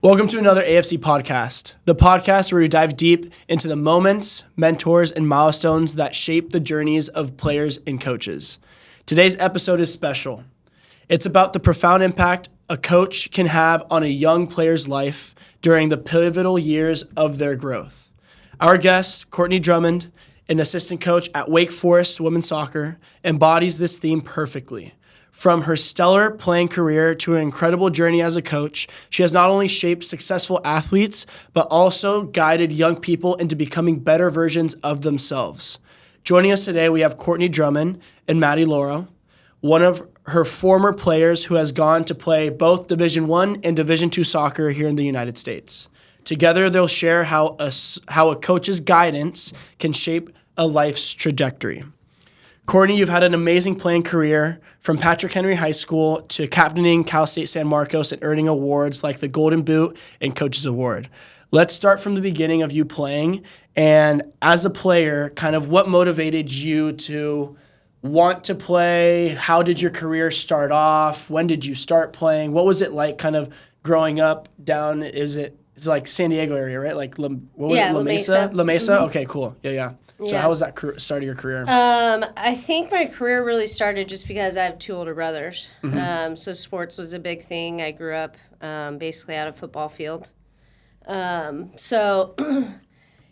Welcome to another AFC Podcast, the podcast where we dive deep into the moments, mentors, and milestones that shape the journeys of players and coaches. Today's episode is special. It's about the profound impact a coach can have on a young player's life during the pivotal years of their growth. Our guest, Courtney Drummond, an assistant coach at Wake Forest Women's Soccer, embodies this theme perfectly. From her stellar playing career to her incredible journey as a coach, she has not only shaped successful athletes, but also guided young people into becoming better versions of themselves. Joining us today, we have Courtney Drummond and Maddie Lauro, one of her former players who has gone to play both Division I and Division II soccer here in the United States. Together, they'll share how a coach's guidance can shape a life's trajectory. Courtney, you've had an amazing playing career from Patrick Henry High School to captaining Cal State San Marcos and earning awards like the Golden Boot and Coaches Award. Let's start from the beginning of you playing. And as a player, kind of what motivated you to want to play? How did your career start off? When did you start playing? What was it like kind of growing up down, it's like San Diego area, right? Like La Mesa? La Mesa? Mm-hmm. Okay, cool. Yeah. So how was that start of your career? I think my career really started just because I have two older brothers. Mm-hmm. So sports was a big thing. I grew up basically out of football field. So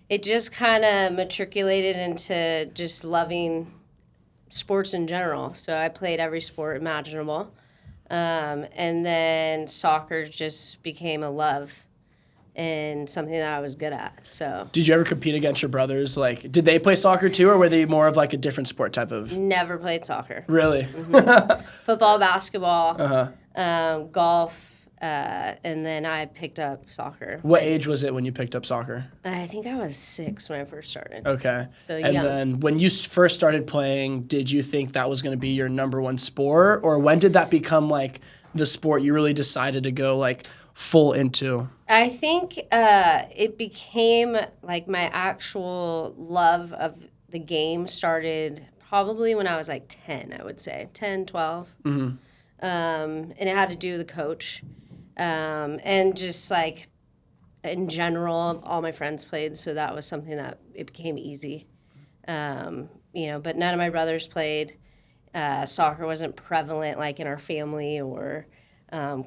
it just kind of matriculated into just loving sports in general. So I played every sport imaginable. And then soccer just became a love and something that I was good at. So did you ever compete against your brothers? Like, did they play soccer too, or were they more of like a different sport type of? Never played soccer. Really? Mm-hmm. Football, basketball, golf, and then I picked up soccer. What age was it when you picked up soccer? I think I was 6 when I first started. Okay. So and young. Then when you first started playing, did you think that was going to be your number one sport, or when did that become like the sport you really decided to go like full into? I think it became like my actual love of the game started probably when I was like 10, I would say, 10, 12. Mm-hmm. And it had to do with the coach. And just like in general, all my friends played, so that was something that it became easy. But none of my brothers played. Soccer wasn't prevalent like in our family or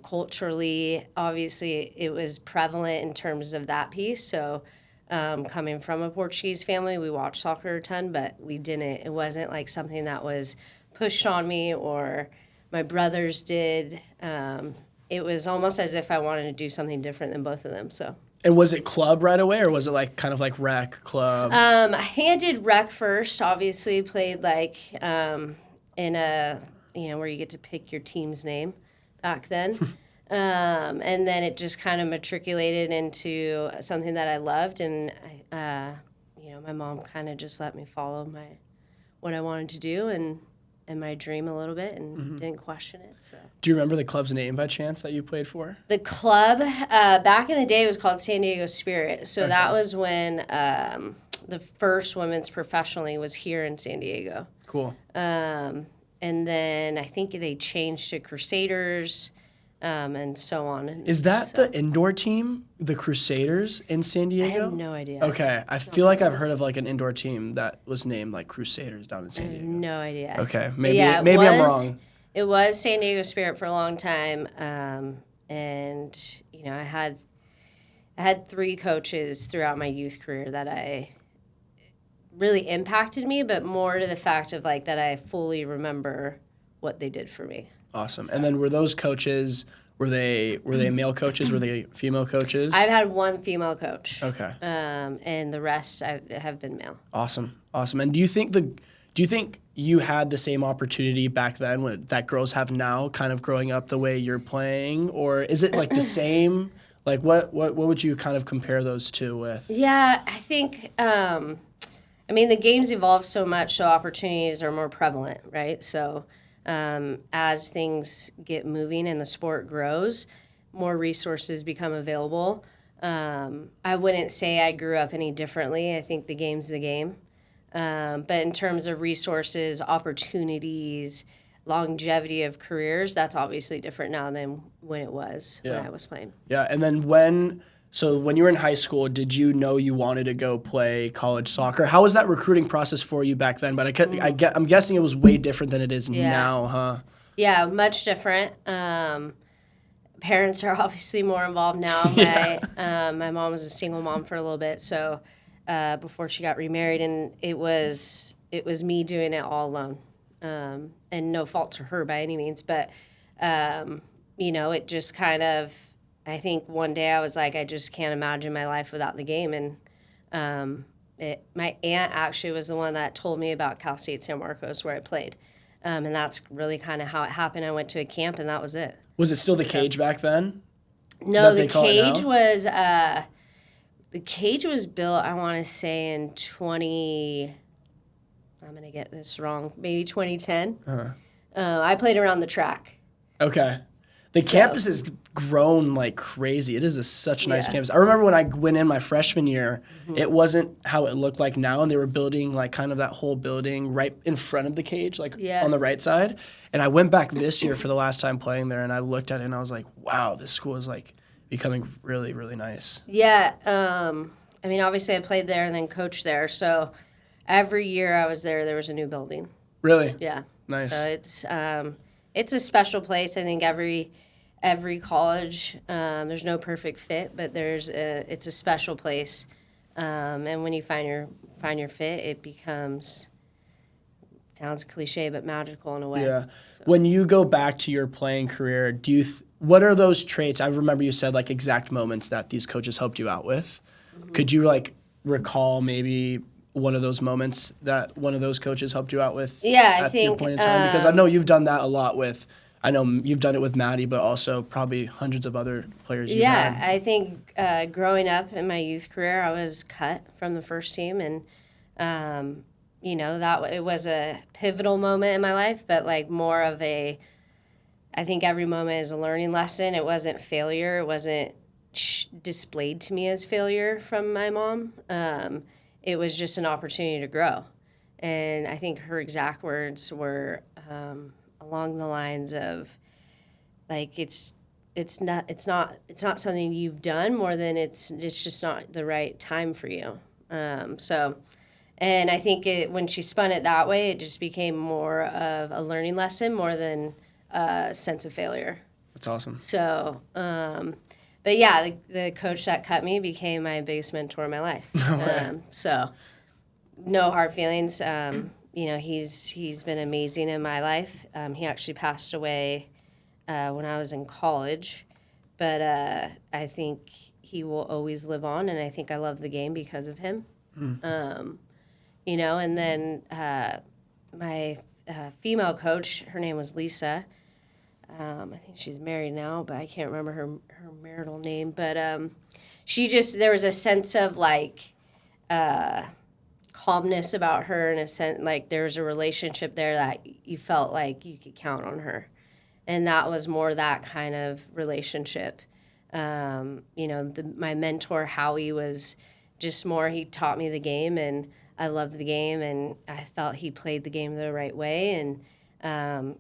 culturally. Obviously, it was prevalent in terms of that piece. So coming from a Portuguese family, we watched soccer a ton, but it wasn't like something that was pushed on me or my brothers did. It was almost as if I wanted to do something different than both of them. So. And was it club right away, or was it like kind of like rec club? I think I did rec first. Obviously, played like in a where you get to pick your team's name back then, and then it just kind of matriculated into something that I loved, and my mom kind of just let me follow what I wanted to do and my dream a little bit and didn't question it. So. Do you remember the club's name by chance that you played for? The club, back in the day, was called San Diego Spirit. So that was when the first women's professionally was here in San Diego. Cool. And then I think they changed to Crusaders and so on. Is that the indoor team, the Crusaders in San Diego? I have no idea. Okay. I feel like I've heard of like an indoor team that was named like Crusaders down in San Diego. I have no idea. Okay. Maybe I'm wrong. It was San Diego Spirit for a long time. And I had 3 coaches throughout my youth career that I really impacted me, but more to the fact of like that I fully remember what they did for me. Awesome. So. And then were those coaches, were they male coaches? Were they female coaches? I've had 1 female coach. Okay. And the rest have been male. Awesome. And do you think you had the same opportunity back then that girls have now, kind of growing up the way you're playing, or is it like the same? Like what would you kind of compare those two with? Yeah, I think the game's evolved so much, so opportunities are more prevalent, right? So as things get moving and the sport grows, more resources become available. I wouldn't say I grew up any differently. I think the game's the game. But in terms of resources, opportunities, longevity of careers, that's obviously different now than when it was when I was playing. Yeah, and then when you were in high school, did you know you wanted to go play college soccer? How was that recruiting process for you back then? But I'm guessing it was way different than it is now, huh? Yeah, much different. Parents are obviously more involved now. My mom was a single mom for a little bit, so before she got remarried, and it was me doing it all alone. And no fault to her by any means, but, it just kind of, I think one day I was like, I just can't imagine my life without the game. And my aunt actually was the one that told me about Cal State San Marcos where I played. And that's really kind of how it happened. I went to a camp and that was it. Was it still the cage back then? No, the cage was built, I want to say, in I'm going to get this wrong, maybe 2010. I played around the track. Okay. The campus has grown like crazy. It is such a nice campus. I remember when I went in my freshman year, it wasn't how it looked like now, and they were building like kind of that whole building right in front of the cage, like on the right side. And I went back this year for the last time playing there, and I looked at it and I was like, wow, this school is like becoming really, really nice. Yeah. I mean, obviously I played there and then coached there, so every year I was there was a new building. Really? Yeah. Nice. So it's a special place. I think every college, there's no perfect fit, but it's a special place. And when you find your fit, it becomes, sounds cliche, but magical in a way. Yeah. So. When you go back to your playing career, what are those traits? I remember you said like exact moments that these coaches helped you out with. Mm-hmm. Could you like recall maybe one of those moments that one of those coaches helped you out with? Yeah, I at think your point in time? Because I know you've done that a lot with. I know you've done it with Maddie, but also probably hundreds of other players you've had. Yeah, I think growing up in my youth career, I was cut from the first team, and it was a pivotal moment in my life, but like more of I think every moment is a learning lesson. It wasn't failure. It wasn't displayed to me as failure from my mom. It was just an opportunity to grow. And I think her exact words were along the lines of, like, it's not something you've done more than it's just not the right time for you. And I think when she spun it that way, it just became more of a learning lesson more than a sense of failure. That's awesome. So, but yeah, the coach that cut me became my biggest mentor in my life. So, no hard feelings. He's been amazing in my life. He actually passed away when I was in college, but I think he will always live on, and I think I love the game because of him. And then my female coach, her name was Lisa. I think she's married now, but I can't remember her marital name. But there was a sense of like calmness about her, in a sense, like there was a relationship there that you felt like you could count on her. And that was more that kind of relationship. My mentor, Howie, was just more, he taught me the game, and I loved the game, and I felt he played the game the right way, and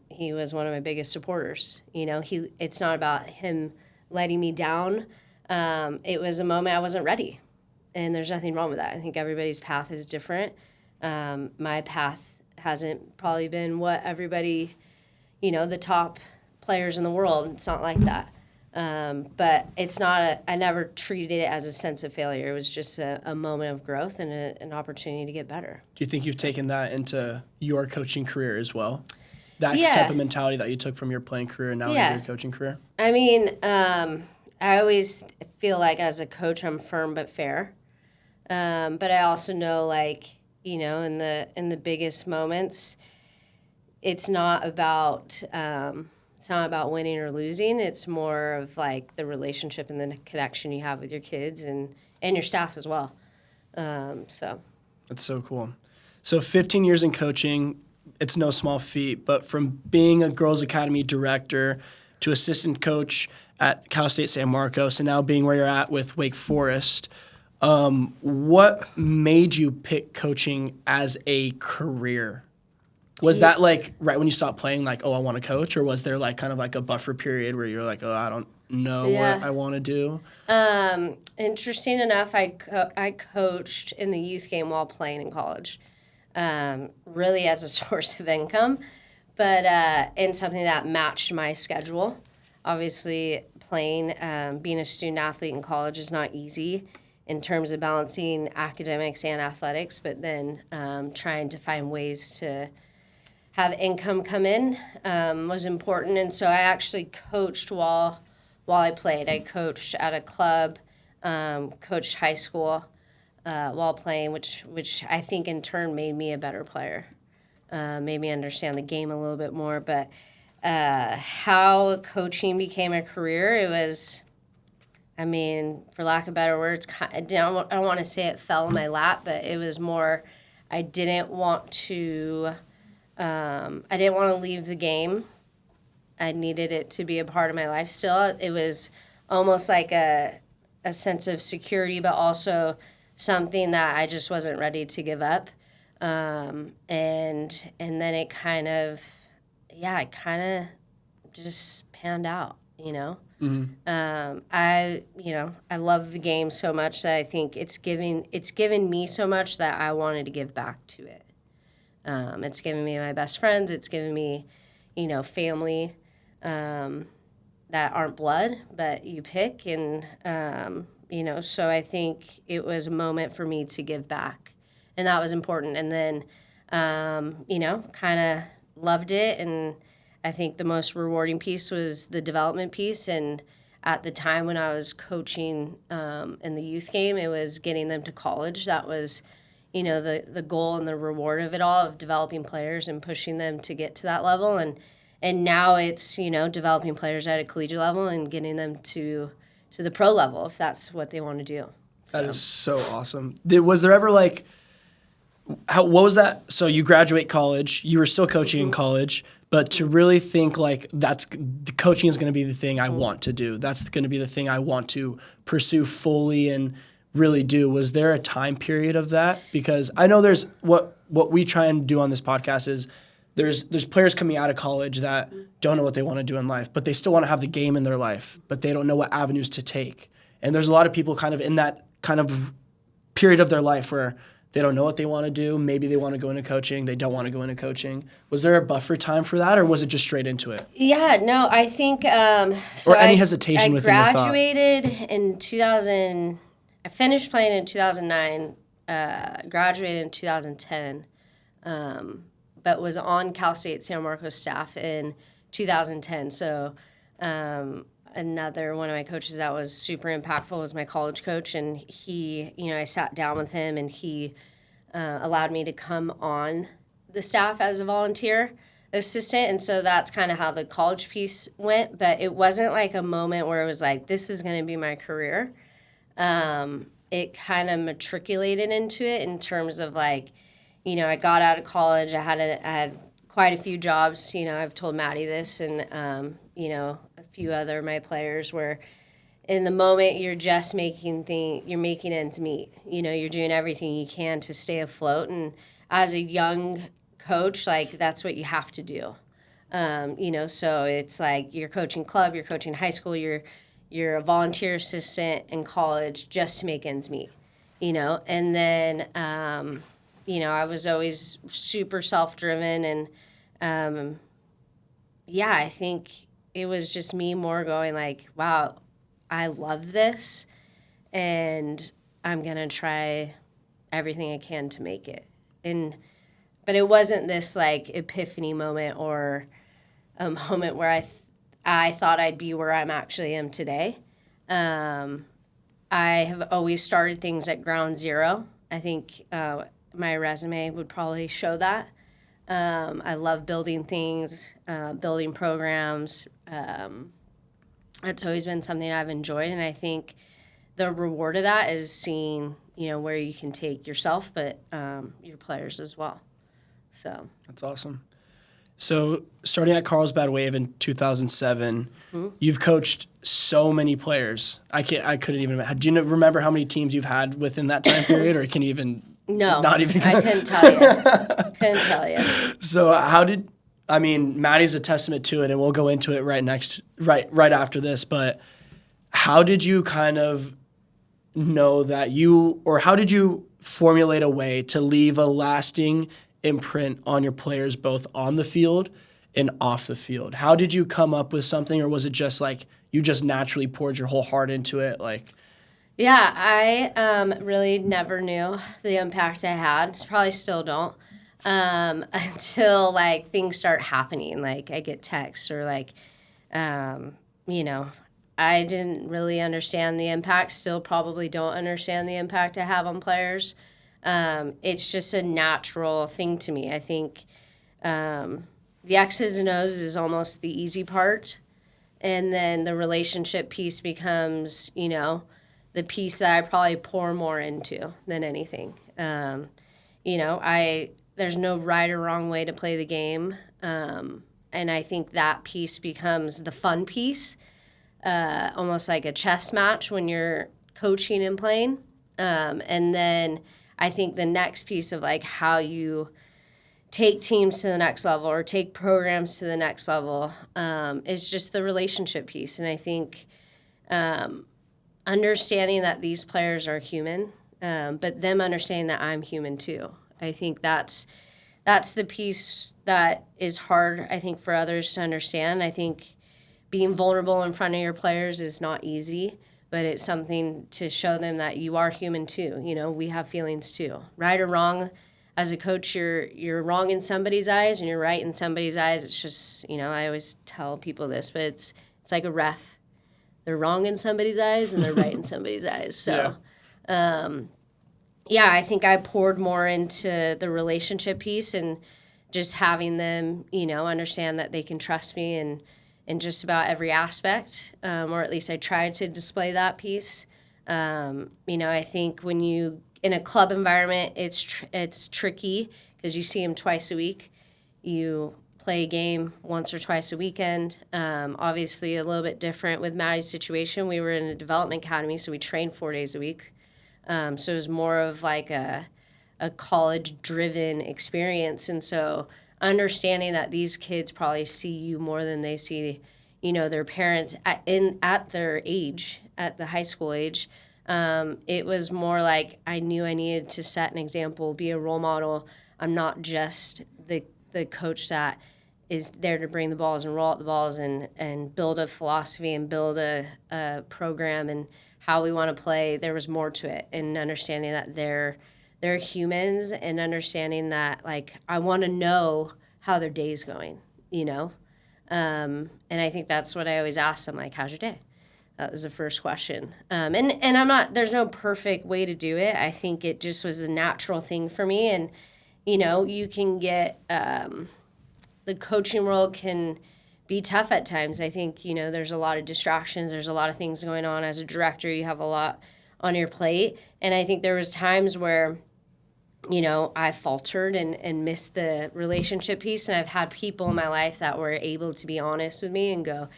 he was one of my biggest supporters. It's not about him letting me down. It was a moment I wasn't ready, and there's nothing wrong with that. I think everybody's path is different. My path hasn't probably been what everybody, the top players in the world. It's not like that. But it's not I never treated it as a sense of failure. It was just a moment of growth and an opportunity to get better. Do you think you've taken that into your coaching career as well? That type of mentality that you took from your playing career and now into your coaching career? I mean, I always feel like as a coach I'm firm but fair. But I also know, in the biggest moments, it's not about winning or losing. It's more of like the relationship and the connection you have with your kids and your staff as well. That's so cool. So 15 years in coaching, it's no small feat, but from being a girls academy director to assistant coach at Cal State San Marcos and now being where you're at with Wake Forest, what made you pick coaching as a career? Was that like right when you stopped playing, like, oh, I want to coach, or was there like kind of like a buffer period where you're like, oh, I don't know what I want to do? Interesting enough, I coached in the youth game while playing in college, really as a source of income, but and something that matched my schedule. Obviously, playing, being a student athlete in college is not easy in terms of balancing academics and athletics, but then trying to find ways to have income come in was important. And so I actually coached while I played. I coached at a club, coached high school while playing, which I think in turn made me a better player, made me understand the game a little bit more. But how coaching became a career, it was, I mean, for lack of better words, I don't want to say it fell in my lap, but it was more, I didn't want to leave the game. I needed it to be a part of my life still. It was almost like a sense of security, but also something that I just wasn't ready to give up. And then it kind of just panned out, you know? Mm-hmm. I love the game so much that I think it's given me so much that I wanted to give back to it. It's given me my best friends. It's given me, family that aren't blood, but you pick. And, so I think it was a moment for me to give back. And that was important. And then, kind of loved it. And I think the most rewarding piece was the development piece. And at the time when I was coaching in the youth game, it was getting them to college. That was the goal and the reward of it all, of developing players and pushing them to get to that level. And now it's, developing players at a collegiate level and getting them to the pro level, if that's what they want to do. That is so awesome. Was there ever what was that? So you graduate college, you were still coaching in college, but to really think like coaching is going to be the thing I want to do. That's going to be the thing I want to pursue fully and really do. Was there a time period of that? Because I know there's what we try and do on this podcast is there's players coming out of college that don't know what they want to do in life, but they still want to have the game in their life, but they don't know what avenues to take. And there's a lot of people kind of in that kind of period of their life where they don't know what they want to do. Maybe they want to go into coaching. They don't want to go into coaching. Was there a buffer time for that, or was it just straight into it? Yeah, no, I think or any hesitation within your thought? I graduated in 2000. I finished playing in 2009, graduated in 2010, but was on Cal State San Marcos staff in 2010. So another one of my coaches that was super impactful was my college coach, and he, I sat down with him, and he allowed me to come on the staff as a volunteer assistant, and so that's kind of how the college piece went, but it wasn't like a moment where it was like, this is going to be my career. It kind of matriculated into it in terms of like, I got out of college, I had quite a few jobs, I've told Maddie this, and, a few other of my players where in the moment you're just you're making ends meet. You're doing everything you can to stay afloat. And as a young coach, like that's what you have to do. So it's like you're coaching club, you're coaching high school, you're a volunteer assistant in college just to make ends meet, And then, I was always super self-driven and, I think it was just me more going like, wow, I love this and I'm going to try everything I can to make it. But it wasn't this like epiphany moment or a moment where I thought I'd be where I'm actually am today. I have always started things at ground zero. I think my resume would probably show that. I love building things, building programs. It's always been something I've enjoyed, and I think the reward of that is seeing, where you can take yourself, but your players as well. So that's awesome. So starting at Carlsbad Wave in 2007, you've coached so many players. I couldn't even. Do you remember how many teams you've had within that time period, or can you even No, Not even. I couldn't tell you. Couldn't tell you. So Maddie's a testament to it, and we'll go into it right after this. But how did you kind of know that how did you formulate a way to leave a lasting imprint on your players, both on the field and off the field? How did you come up with something, or was it just like you just naturally poured your whole heart into it? Yeah, I really never knew the impact I had. Probably still don't until like things start happening. Like I get texts or like, I didn't really understand the impact. Still probably don't understand the impact I have on players. It's just a natural thing to me. I think the X's and O's is almost the easy part. And then the relationship piece becomes, the piece that I probably pour more into than anything. There's no right or wrong way to play the game. And I think that piece becomes the fun piece, almost like a chess match when you're coaching and playing. And then I think the next piece of like how you take teams to the next level or take programs to the next level is just the relationship piece. And I think understanding that these players are human, but them understanding that I'm human too. I think that's the piece that is hard, I think, for others to understand. I think being vulnerable in front of your players is not easy, but it's something to show them that you are human too. We have feelings too. Right or wrong, as a coach, you're wrong in somebody's eyes and you're right in somebody's eyes. It's just, I always tell people this, but it's like a ref. They're wrong in somebody's eyes and they're right in somebody's eyes. So, I think I poured more into the relationship piece and just having them, understand that they can trust me in just about every aspect, or at least I tried to display that piece. I think when you in a club environment, it's tricky because you see them twice a week. You play a game once or twice a weekend. Obviously, a little bit different with Maddie's situation. We were in a development academy, so we trained 4 days a week. So it was more of like a college-driven experience. And so understanding that these kids probably see you more than they see, their parents at their age, at the high school age. It was more like I knew I needed to set an example, be a role model. I'm not just the coach that is there to bring the balls and roll out the balls and build a philosophy and build a program and how we want to play. There was more to it, and understanding that they're humans and understanding that, like, I want to know how their day's going, And I think that's what I always ask them, like, how's your day? That was the first question. And I'm not, there's no perfect way to do it. I think it just was a natural thing for me. And, you can get, the coaching world can be tough at times. I think, there's a lot of distractions. There's a lot of things going on. As a director, you have a lot on your plate. And I think there was times where, I faltered and missed the relationship piece. And I've had people in my life that were able to be honest with me and go,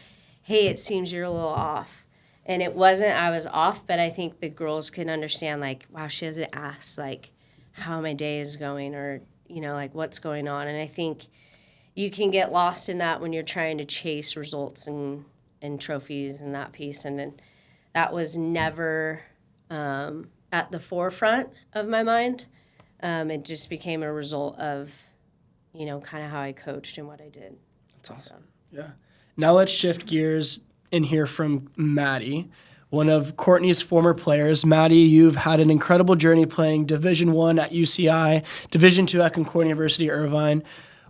hey, it seems you're a little off. And it wasn't I was off, but I think the girls can understand, like, wow, she hasn't asked, like, how my day is going or, like, what's going on. And I think you can get lost in that when you're trying to chase results and trophies and that piece. And then that was never at the forefront of my mind. It just became a result of, kind of how I coached and what I did. That's awesome. So. Yeah. Now let's shift gears and hear from Maddie, one of Courtney's former players. Maddie, you've had an incredible journey playing Division I at UCI, Division II at Concordia University, Irvine.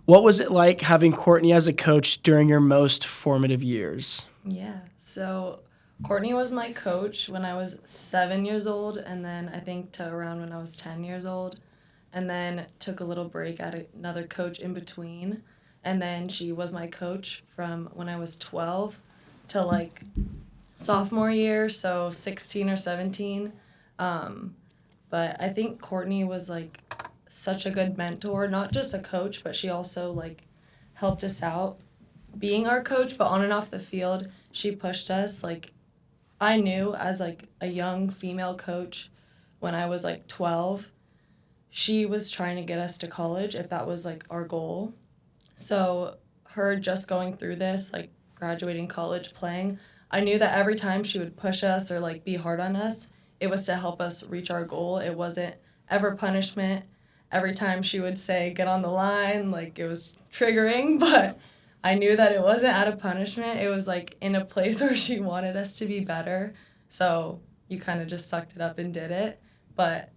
What was it like having Courtney as a coach during your most formative years? Yeah, so Courtney was my coach when I was 7 years old, and then I think to around when I was 10 years old, and then took a little break at another coach in between. And then she was my coach from when I was 12 to, like, sophomore year, so 16 or 17. But I think Courtney was, like, such a good mentor, not just a coach, but she also, like, helped us out being our coach, but on and off the field, she pushed us. Like, I knew as, like, a young female coach when I was, like, 12, she was trying to get us to college if that was like our goal. So her just going through this, like graduating college, playing, I knew that every time she would push us or like be hard on us, it was to help us reach our goal. It wasn't ever punishment. Every time she would say, get on the line, like it was triggering, but I knew that it wasn't out of punishment. It was like in a place where she wanted us to be better. So you kind of just sucked it up and did it. But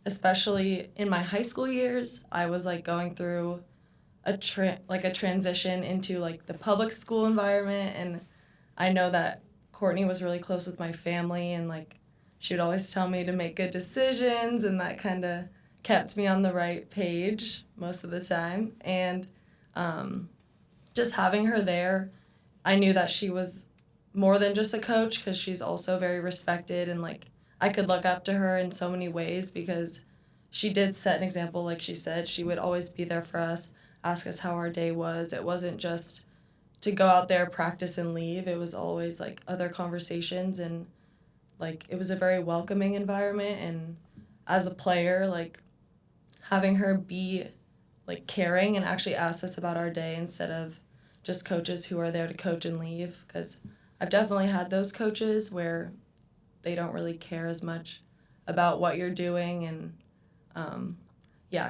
especially in my high school years, I was like going through a transition into like the public school environment, and I know that Courtney was really close with my family, and like she would always tell me to make good decisions, and that kind of kept me on the right page most of the time. And just having her there, I knew that she was more than just a coach, because she's also very respected, and like I could look up to her in so many ways because she did set an example. Like she said, she would always be there for us, ask us how our day was. It wasn't just to go out there, practice, and leave. It was always like other conversations, and like it was a very welcoming environment. And as a player, like having her be like caring and actually ask us about our day instead of just coaches who are there to coach and leave, because I've definitely had those coaches where they don't really care as much about what you're doing. And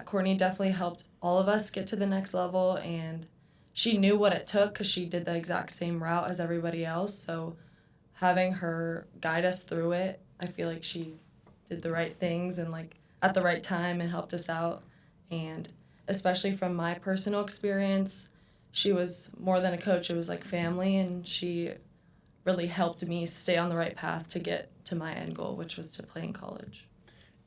Courtney definitely helped all of us get to the next level, and she knew what it took because she did the exact same route as everybody else. So having her guide us through it, I feel like she did the right things and like at the right time and helped us out. And especially from my personal experience, she was more than a coach. It was like family, and she really helped me stay on the right path to get to my end goal, which was to play in college.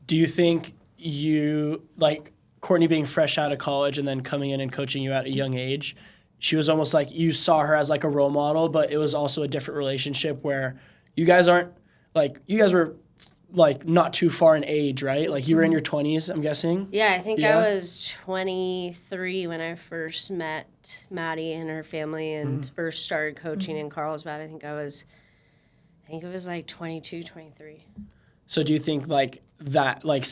Do you think you, like Courtney being fresh out of college and then coming in and coaching you at a young age, she was almost like you saw her as like a role model, but it was also a different relationship where you guys were like not too far in age, right? Like you were in your 20s, I'm guessing? Yeah, I think I was 23 when I first met Maddie and her family and first started coaching in Carlsbad. I think it was like 22, 23. So do you think like that, like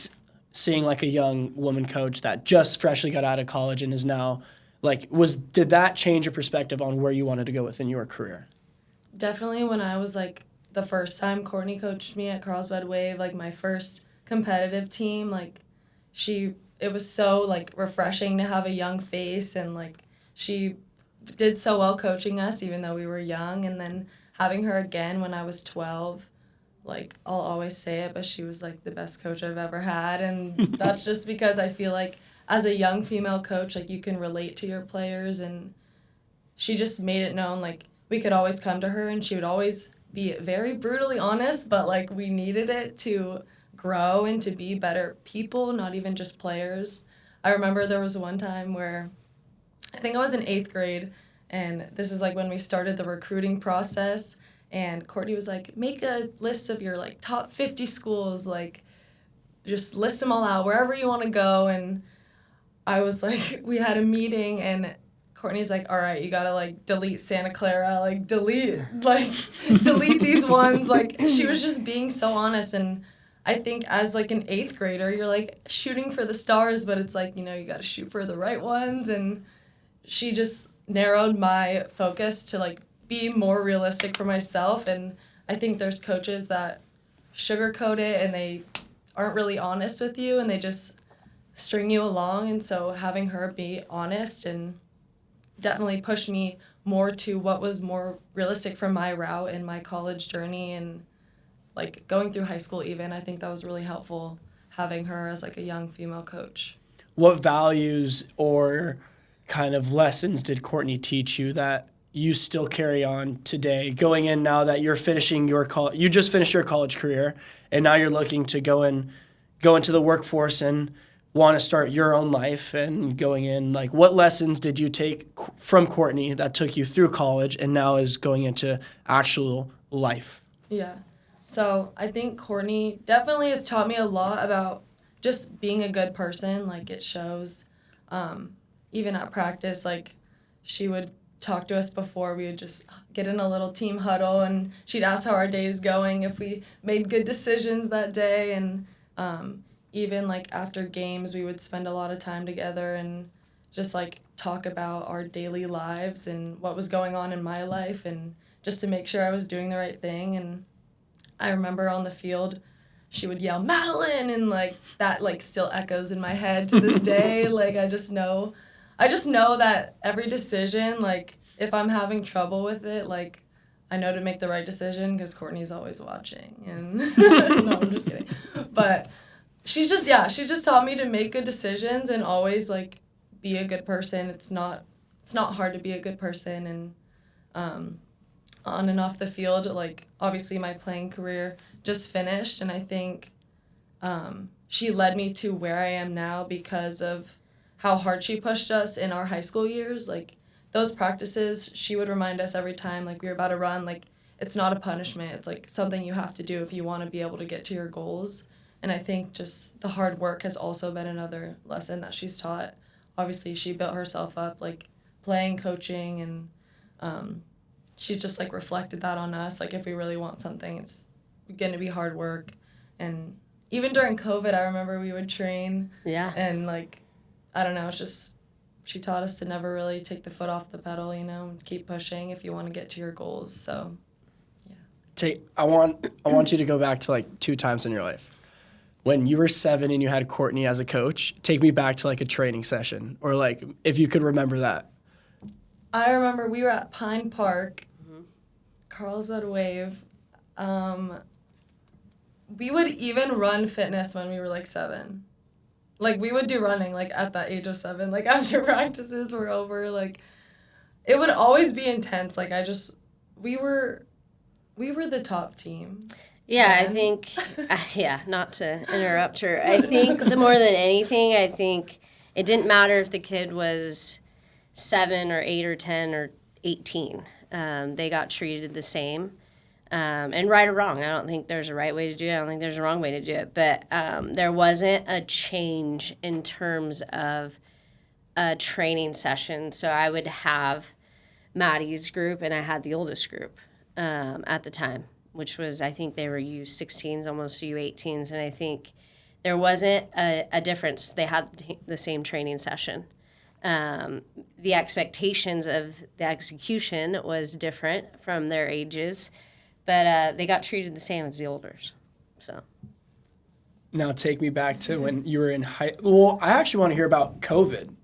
seeing like a young woman coach that just freshly got out of college and is now like, did that change your perspective on where you wanted to go within your career? Definitely when I was like, the first time Courtney coached me at Carlsbad Wave, like my first competitive team, like it was so like refreshing to have a young face, and like she did so well coaching us even though we were young. And then having her again when I was 12, like I'll always say it, but she was like the best coach I've ever had. And that's just because I feel like as a young female coach, like you can relate to your players, and she just made it known like we could always come to her, and she would always be very brutally honest, but like we needed it to grow and to be better people, not even just players. I remember there was one time where I think I was in 8th grade, and this is like when we started the recruiting process, and Courtney was like, make a list of your like top 50 schools, like just list them all out wherever you want to go. And I was like, we had a meeting, and Courtney's like, all right, you gotta like delete Santa Clara, like delete these ones. Like she was just being so honest. And I think as like an 8th grader, you're like shooting for the stars, but it's like, you know, you gotta shoot for the right ones. And she just narrowed my focus to like be more realistic for myself. And I think there's coaches that sugarcoat it and they aren't really honest with you, and they just string you along. And so having her be honest and definitely pushed me more to what was more realistic for my route and my college journey, and like going through high school even. I think that was really helpful having her as like a young female coach. What values or kind of lessons did Courtney teach you that you still carry on today, going in now that you're finishing you just finished your college career, and now you're looking to go into the workforce and want to start your own life and going in? Like, what lessons did you take from Courtney that took you through college and now is going into actual life? Yeah. So I think Courtney definitely has taught me a lot about just being a good person. Like it shows, even at practice, like she would talk to us before we would just get in a little team huddle, and she'd ask how our day is going, if we made good decisions that day. And even, like, after games, we would spend a lot of time together and just, like, talk about our daily lives and what was going on in my life, and just to make sure I was doing the right thing. And I remember on the field, she would yell, "Madeline!" and, like, that, like, still echoes in my head to this day. Like, I just know that every decision, like, if I'm having trouble with it, like, I know to make the right decision because Courtney's always watching. And no, I'm just kidding. But she just taught me to make good decisions and always, like, be a good person. It's not hard to be a good person. And on and off the field, like, obviously my playing career just finished, and I think she led me to where I am now because of how hard she pushed us in our high school years. Like, those practices, she would remind us every time, like, we were about to run, like, it's not a punishment. It's, like, something you have to do if you want to be able to get to your goals. And I think just the hard work has also been another lesson that she's taught. Obviously, she built herself up, like, playing, coaching, and she's just, like, reflected that on us. Like, if we really want something, it's going to be hard work. And even during COVID, I remember we would train. Yeah. And, like, I don't know, it's just, she taught us to never really take the foot off the pedal, you know, keep pushing if you want to get to your goals. So, yeah. I want you to go back to, like, 2 times in your life. When you were 7 and you had Courtney as a coach, take me back to, like, a training session, or, like, if you could remember that. I remember we were at Pine Park, Carlsbad Wave. We would even run fitness when we were, like, 7. Like, we would do running, like, at that age of 7. Like, after practices were over, like, it would always be intense. Like, we were the top team. Yeah, I think, not to interrupt her, I think more than anything, I think it didn't matter if the kid was 7 or 8 or 10 or 18. They got treated the same. And right or wrong, I don't think there's a right way to do it. I don't think there's a wrong way to do it. But there wasn't a change in terms of a training session. So I would have Maddie's group, and I had the oldest group at the time, which was, I think they were U16s, almost U18s. And I think there wasn't a difference. They had the same training session. The expectations of the execution was different from their ages. But they got treated the same as the olders, so. Now take me back to when you were in Well, I actually want to hear about COVID.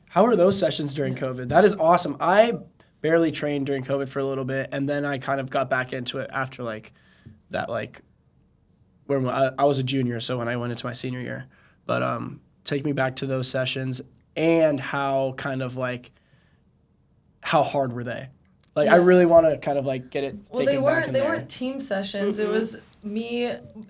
How were those sessions during COVID? That is awesome. I barely trained during COVID for a little bit, and then I kind of got back into it after, like, that, like, when I was a junior, so when I went into my senior year. But take me back to those sessions, and how kind of, like, how hard were they? Like, yeah. I really want to kind of, like, get it taken back in there. They weren't team sessions. Mm-hmm.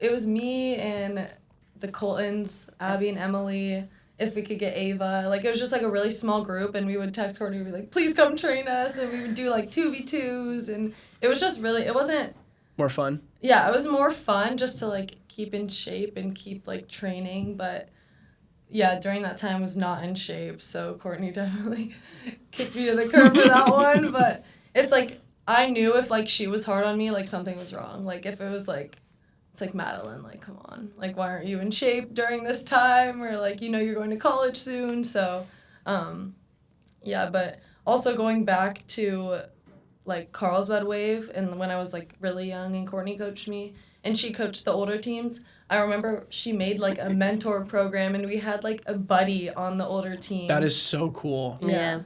It was me and the Coltons, Abby and Emily, if we could get Ava. Like, it was just, like, a really small group, and we would text Courtney and be like, please come train us, and we would do, like, 2v2s, and it was just really, it wasn't... More fun? Yeah, it was more fun just to, like, keep in shape and keep, like, training, but... Yeah, during that time was not in shape, so Courtney definitely kicked me to the curb for that one, but... It's, like, I knew if, like, she was hard on me, like, something was wrong. Like, if it was, like, it's like, Madeline, like, come on. Like, why aren't you in shape during this time? Or, like, you know, you're going to college soon. So, yeah, but also going back to, like, Carlsbad Wave, and when I was, like, really young and Courtney coached me, and she coached the older teams, I remember she made, like, a mentor program, and we had, like, a buddy on the older team. That is so cool. Yeah.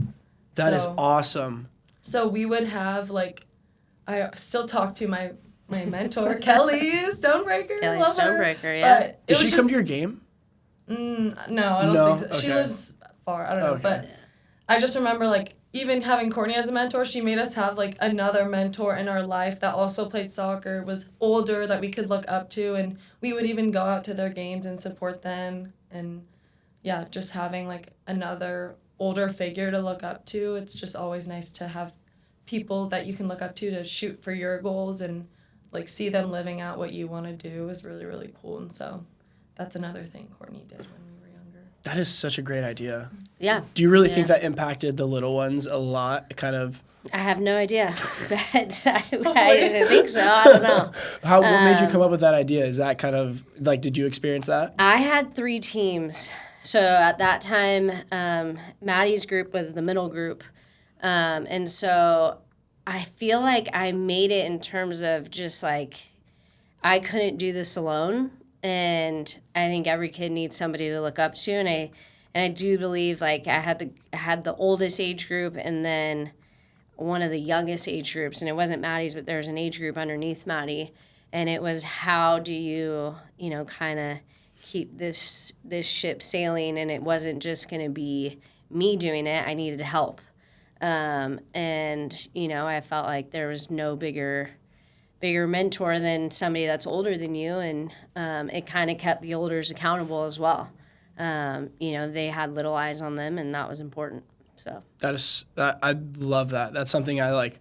That is awesome. So we would have, like, I still talk to my mentor, Kelly Stonebreaker. Kelly Stonebreaker, yeah. Did she come to your game? No, I don't think so. Okay. She lives far. I don't know. But I just remember, like, even having Courtney as a mentor, she made us have, like, another mentor in our life that also played soccer, was older, that we could look up to. And we would even go out to their games and support them. And, yeah, just having, like, another older figure to look up to. It's just always nice to have people that you can look up to shoot for your goals, and, like, see them living out what you want to do is really, really cool. And so that's another thing Courtney did when we were younger. That is such a great idea. Yeah. Do you really think that impacted the little ones a lot? Kind of. I have no idea, but I think so. I don't know. What made you come up with that idea? Is that kind of like, did you experience that? I had 3 teams. So at that time, Maddie's group was the middle group. And so I feel like I made it in terms of just like, I couldn't do this alone. And I think every kid needs somebody to look up to. And I do believe like I had the oldest age group and then one of the youngest age groups. And it wasn't Maddie's, but there was an age group underneath Maddie. And it was, how do you, kind of keep this ship sailing? And it wasn't just going to be me doing it. I needed help. And, I felt like there was no bigger mentor than somebody that's older than you. And it kind of kept the olders accountable as well. They had little eyes on them, and that was important. So I love that. That's something I like.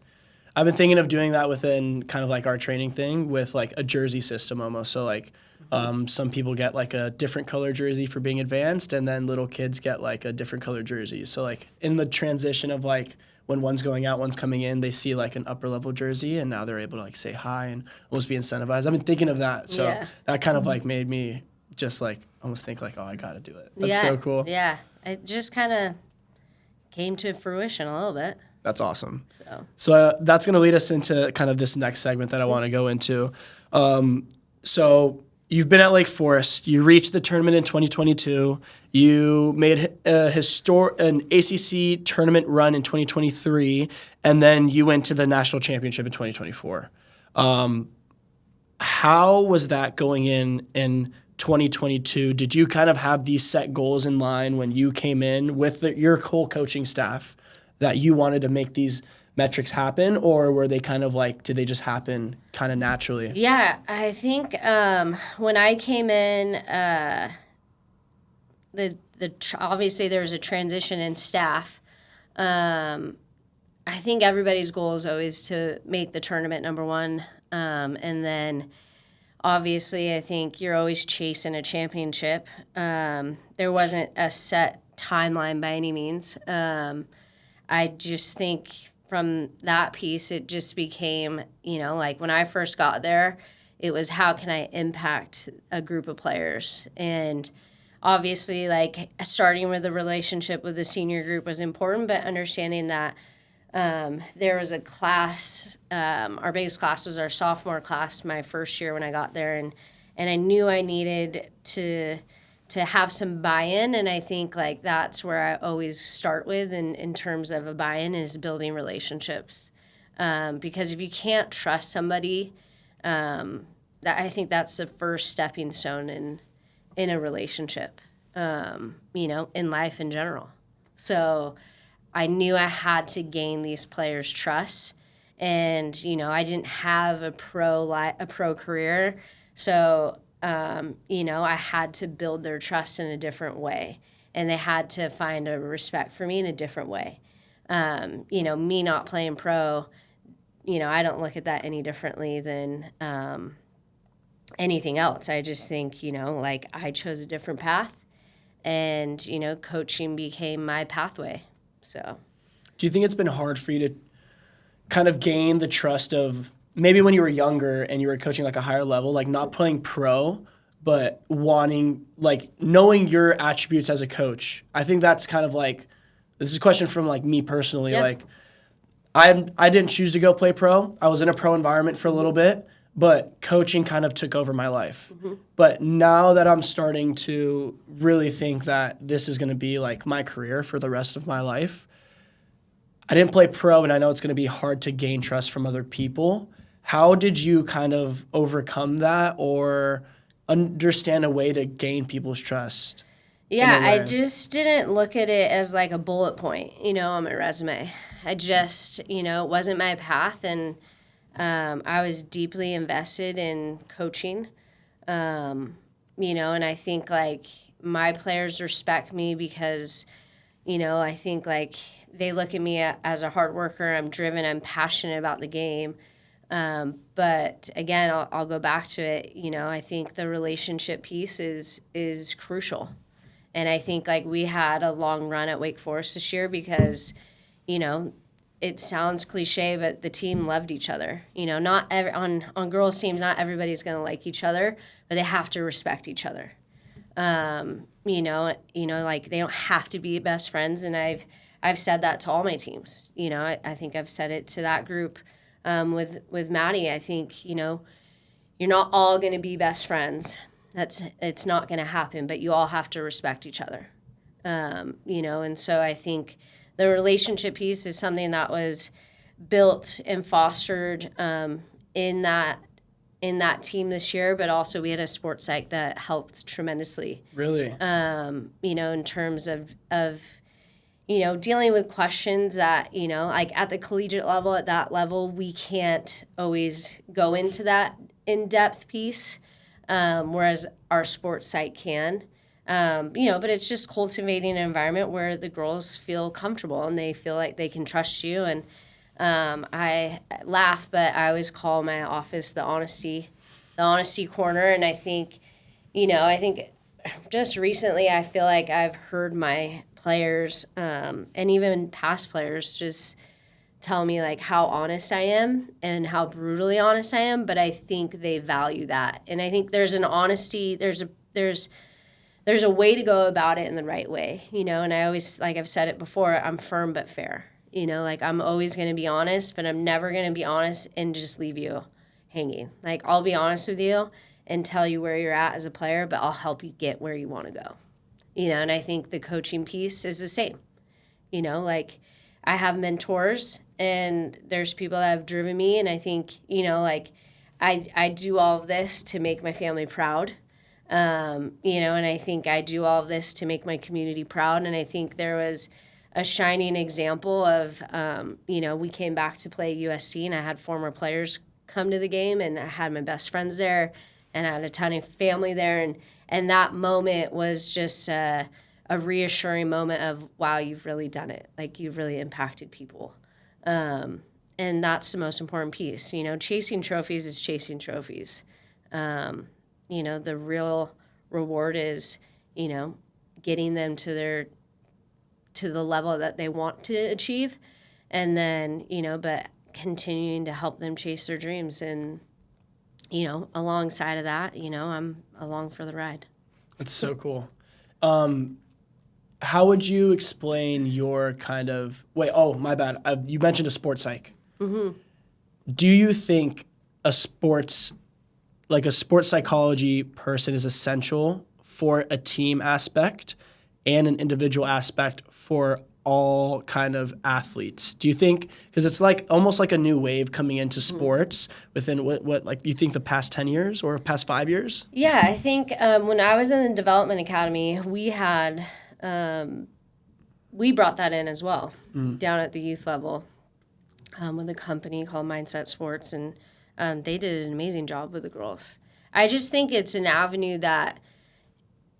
I've been thinking of doing that within kind of like our training thing with like a jersey system almost. So like some people get like a different color jersey for being advanced, and then little kids get like a different color jersey. So like in the transition of like when one's going out, one's coming in, they see like an upper level jersey, and now they're able to like say hi and almost be incentivized. I've been thinking of that. So that kind of like made me just like almost think like, oh, I got to do it. That's so cool. Yeah. It just kind of came to fruition a little bit. That's awesome. So that's going to lead us into kind of this next segment that I want to go into. So you've been at Lake Forest. You reached the tournament in 2022. You made an ACC tournament run in 2023, and then you went to the national championship in 2024. How was that going in 2022? Did you kind of have these set goals in line when you came in with your whole coaching staff that you wanted to make these metrics happen, or were they kind of like, did they just happen kind of naturally? Yeah, I think when I came in, obviously there was a transition in staff. I think everybody's goal is always to make the tournament number one, and then obviously I think you're always chasing a championship. There wasn't a set timeline by any means. I just think from that piece, it just became, like when I first got there, it was how can I impact a group of players? And obviously, like starting with the relationship with the senior group was important, but understanding that there was a class, our biggest class was our sophomore class my first year when I got there, and I knew I needed to have some buy-in, and I think like that's where I always start with in terms of a buy-in is building relationships, because if you can't trust somebody, I think that's the first stepping stone in a relationship, in life in general. So I knew I had to gain these players' trust, and I didn't have a pro career, so. I had to build their trust in a different way, and they had to find a respect for me in a different way. Me not playing pro, I don't look at that any differently than anything else. I just think, like I chose a different path, and, coaching became my pathway. So, do you think it's been hard for you to kind of gain the trust of maybe when you were younger and you were coaching like a higher level, like not playing pro, but wanting, like knowing your attributes as a coach? I think that's kind of like, this is a question from like me personally. Yep. Like I didn't choose to go play pro. I was in a pro environment for a little bit, but coaching kind of took over my life. Mm-hmm. But now that I'm starting to really think that this is going to be like my career for the rest of my life, I didn't play pro, and I know it's going to be hard to gain trust from other people. How did you kind of overcome that or understand a way to gain people's trust? Yeah, I just didn't look at it as like a bullet point, on my resume. I just, it wasn't my path, and I was deeply invested in coaching, and I think like my players respect me because, I think like they look at me as a hard worker. I'm driven. I'm passionate about the game. But again, I'll go back to it. I think the relationship piece is crucial. And I think like we had a long run at Wake Forest this year because, you know, it sounds cliche, but the team loved each other. You know, on girls' teams, not everybody's going to like each other, but they have to respect each other. You know, like they don't have to be best friends. And I've said that to all my teams. You know, I think I've said it to that group with Maddie. I think, you know, you're not all going to be best friends. It's not going to happen, but you all have to respect each other. You know, and so I think the relationship piece is something that was built and fostered in that team this year, but also we had a sports psych that helped tremendously. Really? You know, in terms of you know, dealing with questions that, you know, like at the collegiate level, at that level, we can't always go into that in-depth piece, whereas our sports psych can. You know, but it's just cultivating an environment where the girls feel comfortable and they feel like they can trust you. And I laugh, but I always call my office the honesty corner. And I think, you know, just recently I feel like I've heard my players and even past players just tell me like how honest I am and how brutally honest I am. But I think they value that. And I think there's an honesty, there's a way to go about it in the right way, you know, and I always, like I've said it before, I'm firm but fair, you know, like I'm always going to be honest, but I'm never going to be honest and just leave you hanging. Like I'll be honest with you and tell you where you're at as a player, but I'll help you get where you want to go, you know, and I think the coaching piece is the same, you know, like I have mentors and there's people that have driven me, and I think, you know, like I do all of this to make my family proud. You know, and I think I do all of this to make my community proud. And I think there was a shining example of, you know, we came back to play USC and I had former players come to the game and I had my best friends there and I had a ton of family there. And that moment was just a reassuring moment of, wow, you've really done it. Like you've really impacted people. And that's the most important piece. You know, chasing trophies is chasing trophies. You know, the real reward is, you know, getting them to the level that they want to achieve. And then, you know, but continuing to help them chase their dreams. And, you know, alongside of that, you know, I'm along for the ride. That's so cool. How would you explain your kind of, my bad. You mentioned a sports psych. Mm-hmm. Do you think a sports psychology person is essential for a team aspect and an individual aspect for all kind of athletes? Do you think, because it's like almost like a new wave coming into sports within what like you think the past 10 years or past 5 years? Yeah, I think when I was in the development academy, we had, we brought that in as well down at the youth level with a company called Mindset Sports, and they did an amazing job with the girls. I just think it's an avenue that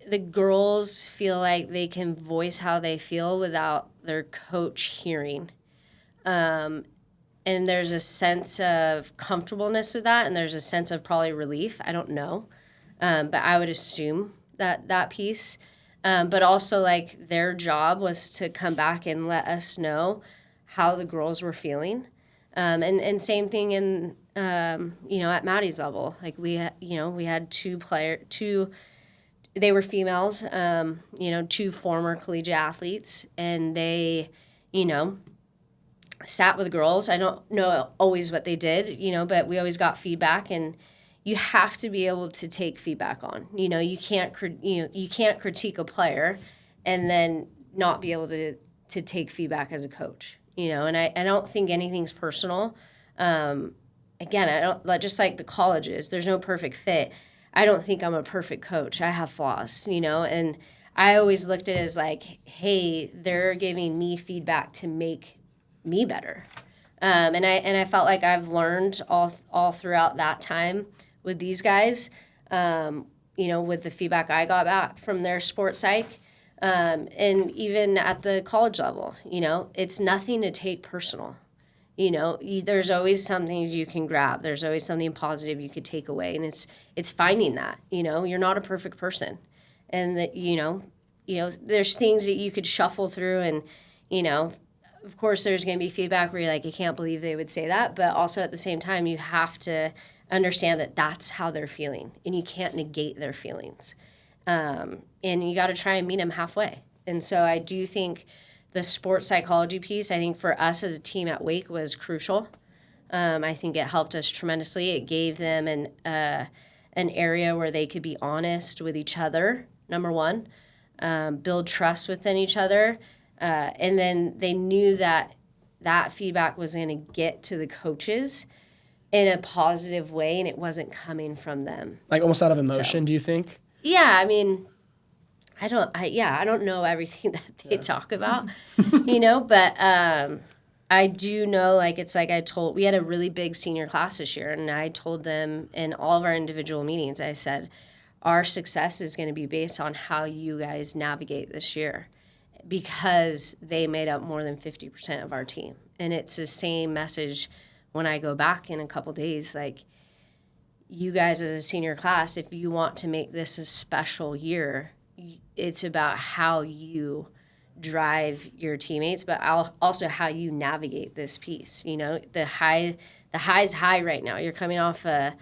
the girls feel like they can voice how they feel without their coach hearing. And there's a sense of comfortableness with that, and there's a sense of probably relief. I don't know. But I would assume that piece. But also, like, their job was to come back and let us know how the girls were feeling. And same thing in, you know, at Maddie's level. Like, we had two, they were females, you know, two former collegiate athletes, and they, you know, sat with girls. I don't know always what they did, you know, but we always got feedback, and you have to be able to take feedback on. You know, you can't critique a player and then not be able to take feedback as a coach. You know, and I don't think anything's personal. Again, I don't, just like the colleges, there's no perfect fit. I don't think I'm a perfect coach. I have flaws, you know, and I always looked at it as like, hey, they're giving me feedback to make me better. And I felt like I've learned all throughout that time with these guys, you know, with the feedback I got back from their sports psych. And even at the college level, you know, it's nothing to take personal. You know, there's always something you can grab. There's always something positive you could take away. And it's finding that, you know, you're not a perfect person. And that, you know, there's things that you could shuffle through and, of course there's going to be feedback where you're like, I can't believe they would say that. But also at the same time, you have to understand that that's how they're feeling and you can't negate their feelings. And you got to try and meet them halfway. And so I do think the sports psychology piece, I think for us as a team at Wake was crucial. I think it helped us tremendously. It gave them an area where they could be honest with each other, number one, build trust within each other. And then they knew that feedback was going to get to the coaches in a positive way, and it wasn't coming from them. Like almost out of emotion, do you think? Yeah, I mean, I don't know everything that they talk about, but I do know, we had a really big senior class this year, and I told them in all of our individual meetings, I said, our success is going to be based on how you guys navigate this year, because they made up more than 50% of our team. And it's the same message when I go back in a couple days, like, you guys as a senior class, if you want to make this a special year, it's about how you drive your teammates, but also how you navigate this piece. The high's high right now. You're coming off a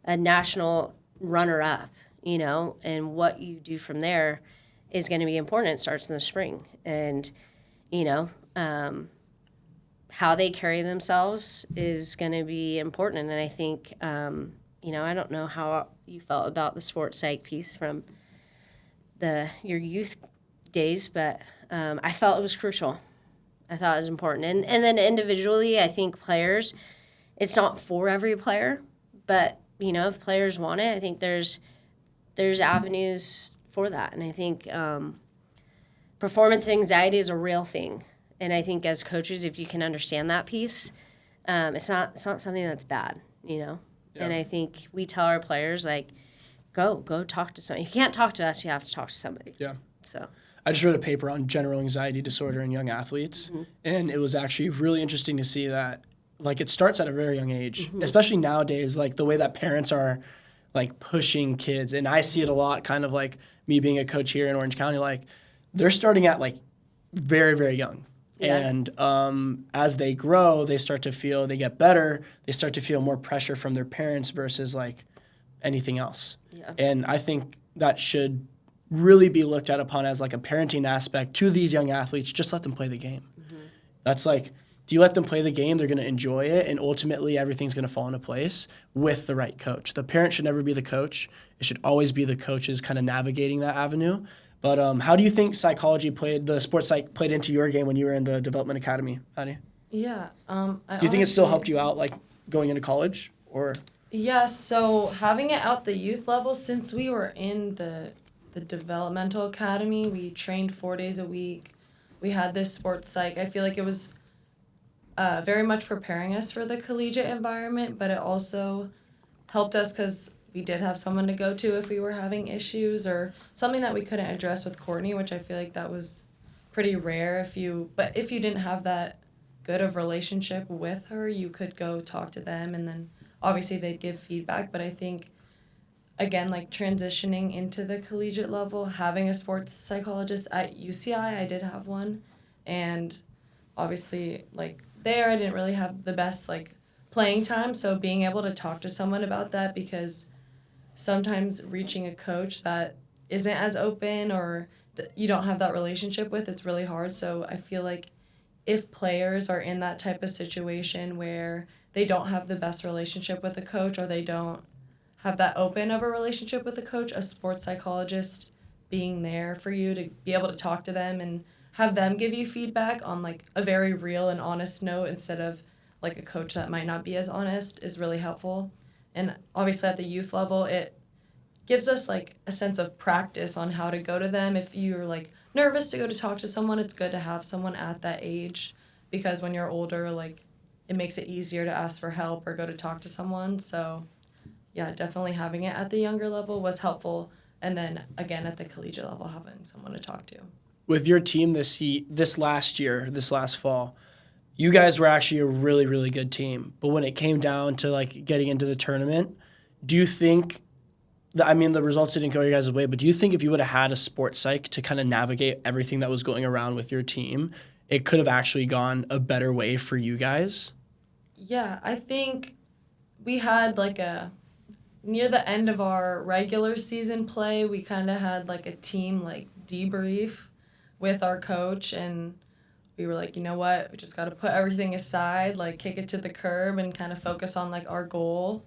national runner-up, and what you do from there is going to be important. It starts in the spring. And, how they carry themselves is going to be important. And I think, I don't know how you felt about the sports psych piece from your youth days, but I felt it was crucial. I thought it was important. And then individually, I think players, it's not for every player, but, if players want it, I think there's avenues for that. And I think performance anxiety is a real thing. And I think as coaches, if you can understand that piece, it's not something that's bad, Yeah. And I think we tell our players, like, go talk to somebody. If you can't talk to us, you have to talk to somebody. Yeah. So I just wrote a paper on general anxiety disorder in young athletes, and it was actually really interesting to see that, like, it starts at a very young age, especially nowadays, like, the way that parents are, like, pushing kids. And I see it a lot, kind of like me being a coach here in Orange County, like, they're starting at, like, very, very young. Yeah. And as they grow, they get better, they start to feel more pressure from their parents versus, like, anything else. Yeah. And I think that should really be looked at upon as, like, a parenting aspect to these young athletes. Just let them play the game. That's like, do you let them play the game, they're going to enjoy it, and ultimately everything's going to fall into place with the right coach. The parent should never be the coach. It should always be the coaches kind of navigating that avenue. But how do you think the sports psych played into your game when you were in the development academy, Maddie? Yeah. Do you think it still helped you out, like, going into college? Or? Yeah, so having it out the youth level, since we were in the developmental academy, we trained 4 days a week. We had this sports psych. I feel like it was very much preparing us for the collegiate environment, but it also helped us because we did have someone to go to if we were having issues or something that we couldn't address with Courtney, which I feel like that was pretty rare. If you didn't have that good of relationship with her, you could go talk to them, and then obviously they'd give feedback. But I think, again, like, transitioning into the collegiate level, having a sports psychologist at UCI, I did have one, and obviously, like, there I didn't really have the best, like, playing time, so being able to talk to someone about that, because sometimes reaching a coach that isn't as open or you don't have that relationship with, it's really hard. So I feel like if players are in that type of situation where they don't have the best relationship with a coach or they don't have that open of a relationship with a coach, a sports psychologist being there for you to be able to talk to them and have them give you feedback on, like, a very real and honest note instead of, like, a coach that might not be as honest is really helpful. And obviously at the youth level, it gives us, like, a sense of practice on how to go to them. If you're, like, nervous to go to talk to someone, it's good to have someone at that age, because when you're older, like, it makes it easier to ask for help or go to talk to someone. So yeah, definitely having it at the younger level was helpful. And then again, at the collegiate level, having someone to talk to. With your team this last fall, you guys were actually a really, really good team. But when it came down to, like, getting into the tournament, do you think the results didn't go your guys' way, but do you think if you would have had a sports psych to kind of navigate everything that was going around with your team, it could have actually gone a better way for you guys? Yeah, I think we had near the end of our regular season play, we kind of had a team debrief with our coach, and we were like, you know what, we just got to put everything aside, kick it to the curb and kind of focus on our goal.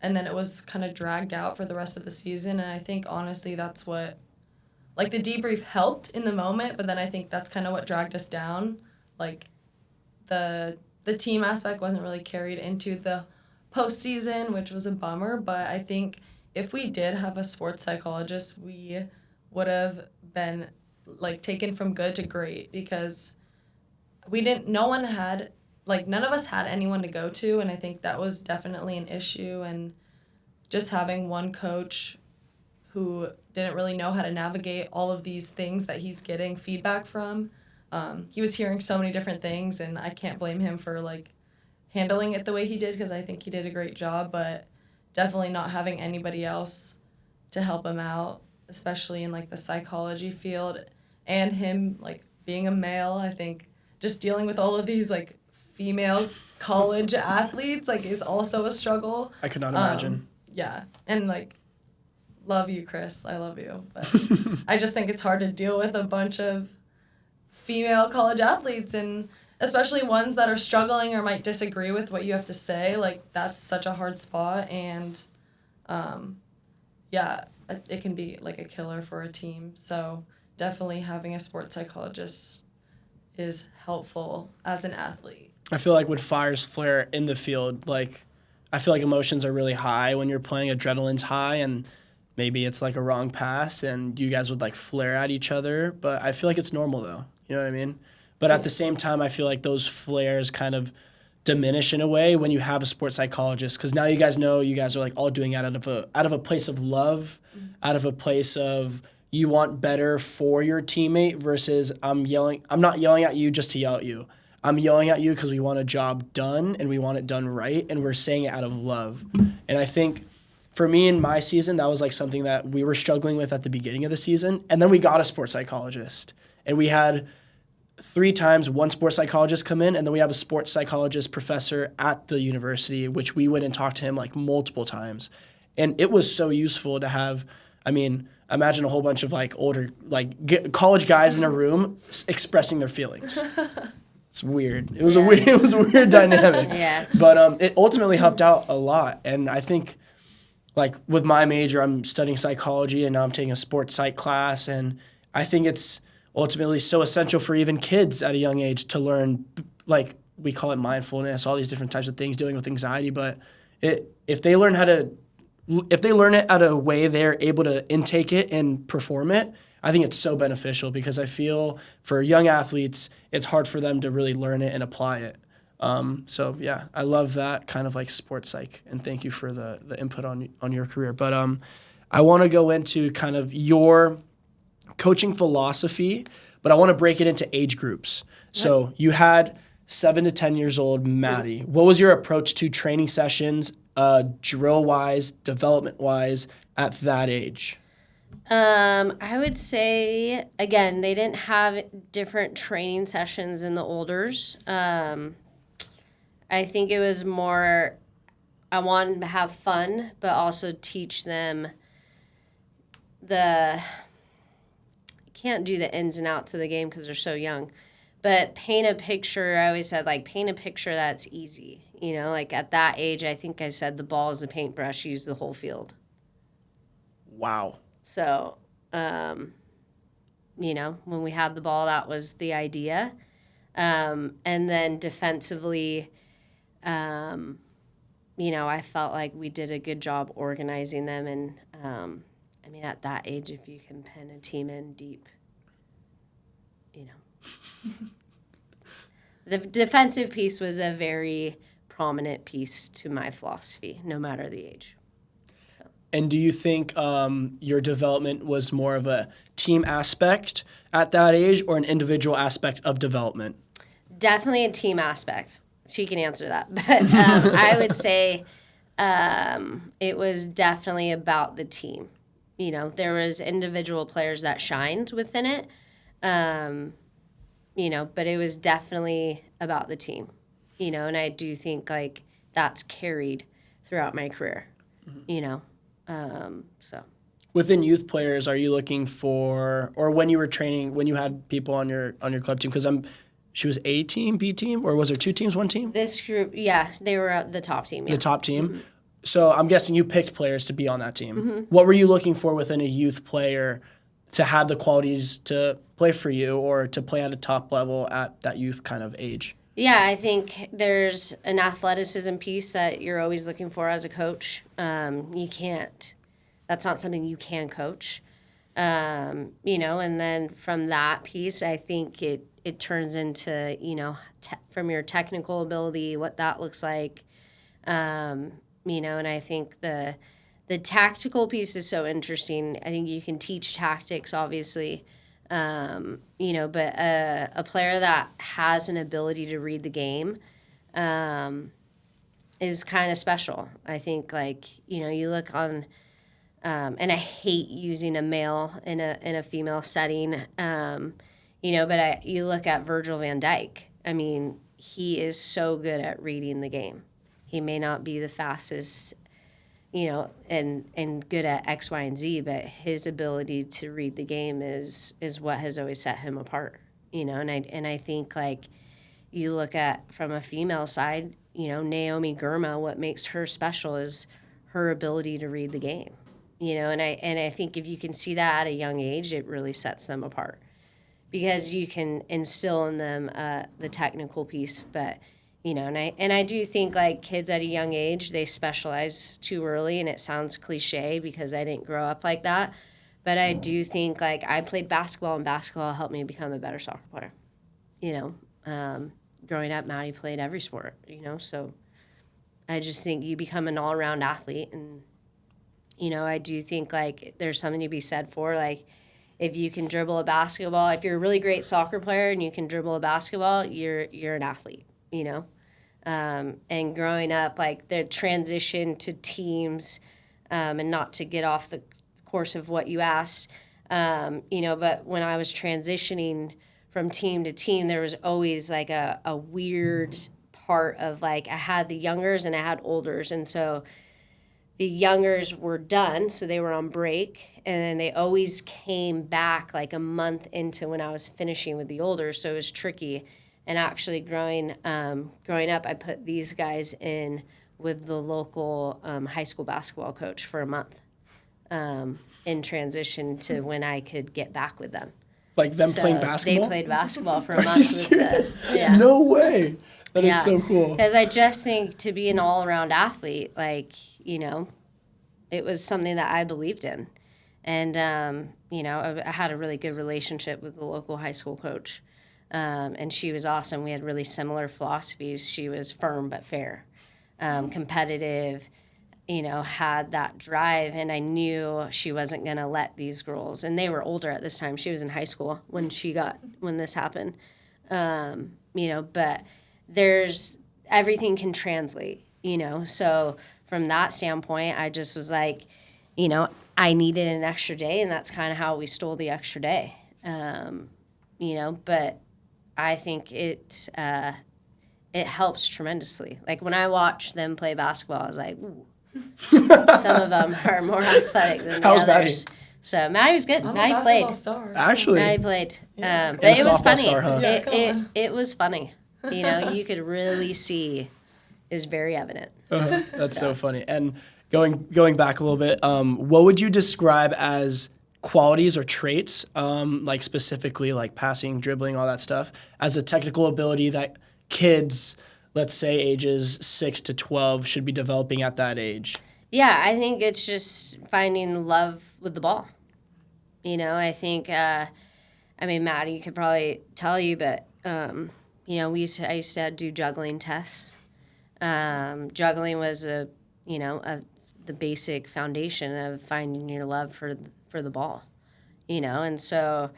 And then it was kind of dragged out for the rest of the season, and I think honestly that's what, the debrief helped in the moment, but then I think that's kind of what dragged us down. The team aspect wasn't really carried into the postseason, which was a bummer, but I think if we did have a sports psychologist, we would have been taken from good to great, because none of us had anyone to go to, and I think that was definitely an issue. And just having one coach who didn't really know how to navigate all of these things that he's getting feedback from, he was hearing so many different things, and I can't blame him for handling it the way he did, because I think he did a great job, but definitely not having anybody else to help him out, especially in the psychology field, and him being a male. I think just dealing with all of these female college athletes is also a struggle. I could not imagine. Yeah, and love you, Chris. I love you, but I just think it's hard to deal with a bunch of female college athletes, and especially ones that are struggling or might disagree with what you have to say. That's such a hard spot, and yeah, it can be a killer for a team. So definitely having a sports psychologist is helpful as an athlete. I feel like when fires flare in the field, I feel like emotions are really high when you're playing, adrenaline's high, and maybe it's a wrong pass and you guys would flare at each other, but I feel like it's normal though. You know what I mean? But at the same time, I feel like those flares kind of diminish in a way when you have a sports psychologist, because now you guys know you guys are all doing it out of a place of love, out of a place of you want better for your teammate versus I'm not yelling at you just to yell at you. I'm yelling at you because we want a job done and we want it done right, and we're saying it out of love. And I think for me in my season, that was something that we were struggling with at the beginning of the season, and then we got a sports psychologist, and we had 3 times one sports psychologist come in, and then we have a sports psychologist professor at the university, which we went and talked to him multiple times. And it was so useful to have, imagine a whole bunch of older, college guys in a room expressing their feelings. It's weird. It was a weird dynamic. Yeah. But it ultimately helped out a lot. And I think with my major, I'm studying psychology, and now I'm taking a sports psych class, and I think it's ultimately so essential for even kids at a young age to learn, we call it mindfulness, all these different types of things dealing with anxiety. But if they learn it at a way they're able to intake it and perform it, I think it's so beneficial, because I feel for young athletes, it's hard for them to really learn it and apply it. So yeah, I love that kind of sports psych, and thank you for the input on your career. But I want to go into kind of your coaching philosophy, but I want to break it into age groups. So you had 7 to 10 years old Maddie. What was your approach to training sessions, drill-wise, development-wise, at that age? I would say, again, they didn't have different training sessions in the olders. I think it was more, I wanted to have fun, but also teach them can't do the ins and outs of the game because they're so young, but paint a picture. I always said, paint a picture that's easy. At that age, I think I said the ball is a paintbrush, use the whole field. Wow. So, when we had the ball, that was the idea. And then defensively, I felt like we did a good job organizing them. And, at that age, if you can pin a team in deep, the defensive piece was a very prominent piece to my philosophy, no matter the age. And do you think your development was more of a team aspect at that age or an individual aspect of development? Definitely a team aspect. She can answer that. But I would say it was definitely about the team. You know, there was individual players that shined within it, you know, but it was definitely about the team, you know, and I do think, like, that's carried throughout my career, you know, so. Within youth players, are you looking for, or when you were training, when you had people on your club team, because she was A team, B team, or was there two teams, one team? This group, yeah, they were the top team. Yeah. The top team. So I'm guessing you picked players to be on that team. What were you looking for within a youth player to have the qualities to play for you or to play at a top level at that youth kind of age? Yeah, I think there's an athleticism piece that you're always looking for as a coach. You can't, that's not something you can coach. You know, and then from that piece, I think it turns into, you know, from your technical ability, what that looks like. You know, and I think the tactical piece is so interesting. I think you can teach tactics, obviously, you know, but a player that has an ability to read the game is kind of special. I think, like, you know, you look on, and I hate using a male in a female setting, you know, but you look at Virgil van Dijk. I mean, he is so good at reading the game. He may not be the fastest, you know, and good at X, Y, and Z, but his ability to read the game is what has always set him apart, you know. And I think, like, you look at from a female side, you know, Naomi Girma, what makes her special is her ability to read the game, you know. And I think if you can see that at a young age, it really sets them apart because you can instill in them the technical piece, but. You know, and I do think, like, kids at a young age, they specialize too early, and it sounds cliche because I didn't grow up like that. But I do think, like, I played basketball, and basketball helped me become a better soccer player. You know, growing up, Maddie played every sport, you know, so I just think you become an all-around athlete. And, you know, I do think, like, there's something to be said for, like, if you can dribble a basketball, if you're a really great soccer player and you can dribble a basketball, you're an athlete, you know. And growing up, like, the transition to teams, and not to get off the course of what you asked, you know, but when I was transitioning from team to team, there was always, like, a weird part of, like, I had the youngers and I had olders. And so the youngers were done, so they were on break, and then they always came back, like, a month into when I was finishing with the olders, so it was tricky. And actually growing up, I put these guys in with the local high school basketball coach for a month in transition to when I could get back with them. Like them playing basketball? They played basketball for a month. No way. That is so cool. Because I just think to be an all-around athlete, like, you know, it was something that I believed in. And, you know, I had a really good relationship with the local high school coach. And she was awesome. We had really similar philosophies. She was firm but fair, competitive, you know, had that drive. And I knew she wasn't going to let these girls, and they were older at this time. She was in high school when this happened, you know, but everything can translate, you know. So from that standpoint, I just was like, you know, I needed an extra day, and that's kind of how we stole the extra day, you know, but I think it helps tremendously. Like, when I watch them play basketball, I was like, ooh. Some of them are more athletic than the others. Maddie? So Maddie was good. Maddie played. Star. Actually. Maddie played. Yeah. But it was funny. Star, huh? It was funny. You know, you could really see it was very evident. That's so funny. And going back a little bit, what would you describe as qualities or traits, like specifically like passing, dribbling, all that stuff, as a technical ability that kids, let's say ages 6 to 12, should be developing at that age? Yeah, I think it's just finding love with the ball. You know, I think, I mean, Maddie could probably tell you, but, you know, I used to do juggling tests. Juggling was the basic foundation of finding your love for the ball, you know. And so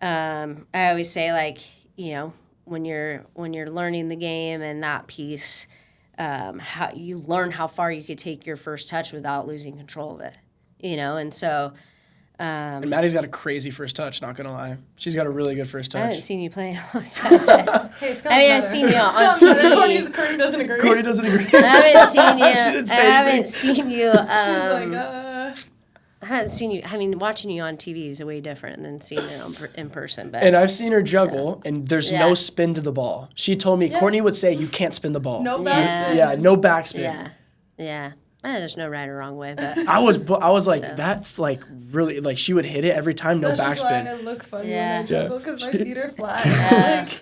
I always say, like, you know, when you're learning the game and that piece, how you learn how far you could take your first touch without losing control of it, and so. And Maddie's got a crazy first touch, not going to lie. She's got a really good first touch. I haven't seen you play in a long time. Hey, it's I've seen you on TV. Courtney doesn't agree. Courtney doesn't agree. I haven't seen you. She didn't say anything. I haven't seen you. I mean, watching you on TV is way different than seeing it in person. But And I've seen her juggle, and there's no spin to the ball. She told me, Courtney would say, you can't spin the ball. No backspin. Yeah, no backspin. Yeah. There's no right or wrong way, but I was like, that's like really, like she would hit it every time, no That's just why backspin. I look funny Yeah. when I juggle because my feet are flat.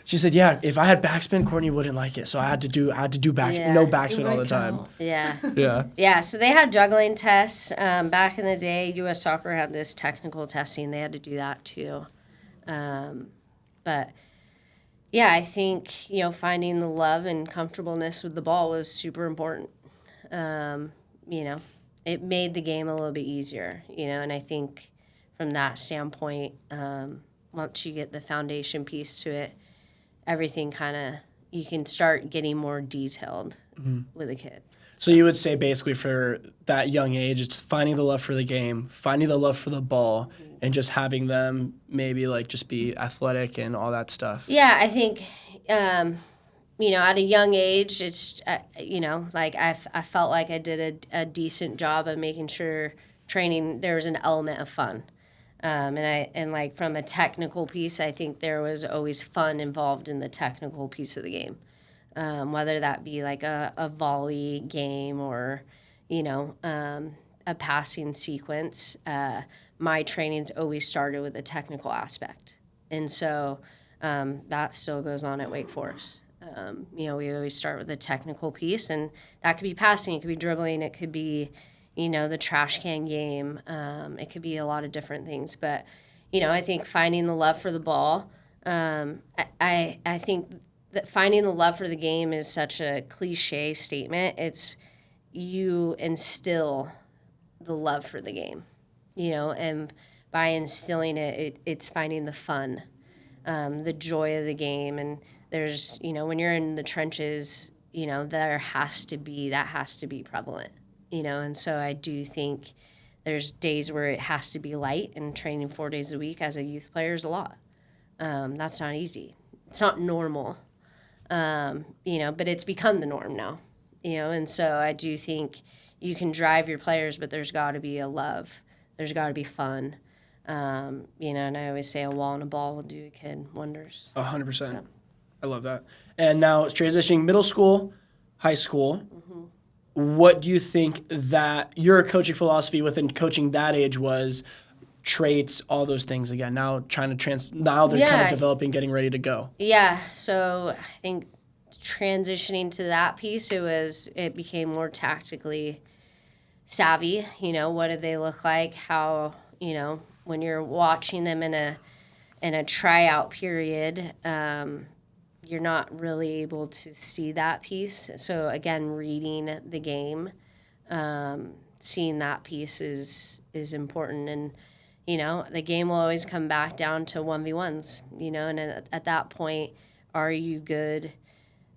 She said, yeah, if I had backspin, Courtney wouldn't like it. So I had to do backspin, Yeah. no It backspin all the might time. count. Yeah. Yeah, so they had juggling tests. Back in the day, U.S. Soccer had this technical testing. They had to do that too. But, yeah, I think, finding the love and comfortableness with the ball was super important. It made the game a little bit easier, and I think from that standpoint, once you get the foundation piece to it, everything you can start getting more detailed with a kid. So you would say basically for that young age, it's finding the love for the game, finding the love for the ball, and just having them maybe like just be athletic and all that stuff. Yeah, I think, at a young age, it's, I felt like I did a decent job of making sure training, there was an element of fun. And from a technical piece, I think there was always fun involved in the technical piece of the game. Whether that be like a volley game or, a passing sequence, my training's always started with a technical aspect. And so that still goes on at Wake Forest. We always start with the technical piece, and that could be passing, it could be dribbling, it could be, the trash can game. It could be a lot of different things. But, I think finding the love for the ball, I think that finding the love for the game is such a cliche statement. It's you instill the love for the game, and by instilling it, it's finding the fun, the joy of the game. And there's, when you're in the trenches, that has to be prevalent, and so I do think there's days where it has to be light, and training 4 days a week as a youth player is a lot. That's not easy. It's not normal, but it's become the norm now, and so I do think you can drive your players, but there's got to be a love. There's got to be fun, and I always say a wall and a ball will do a kid wonders. 100%. So. I love that. And now transitioning middle school, high school, what do you think that your coaching philosophy within coaching that age was? Traits, all those things again. Now trying to now they're kind of developing, getting ready to go. Yeah, so I think transitioning to that piece, it became more tactically savvy. What do they look like? How, when you're watching them in a tryout period, you're not really able to see that piece. So again, reading the game, seeing that piece is important. And the game will always come back down to 1v1s, and at that point, are you good?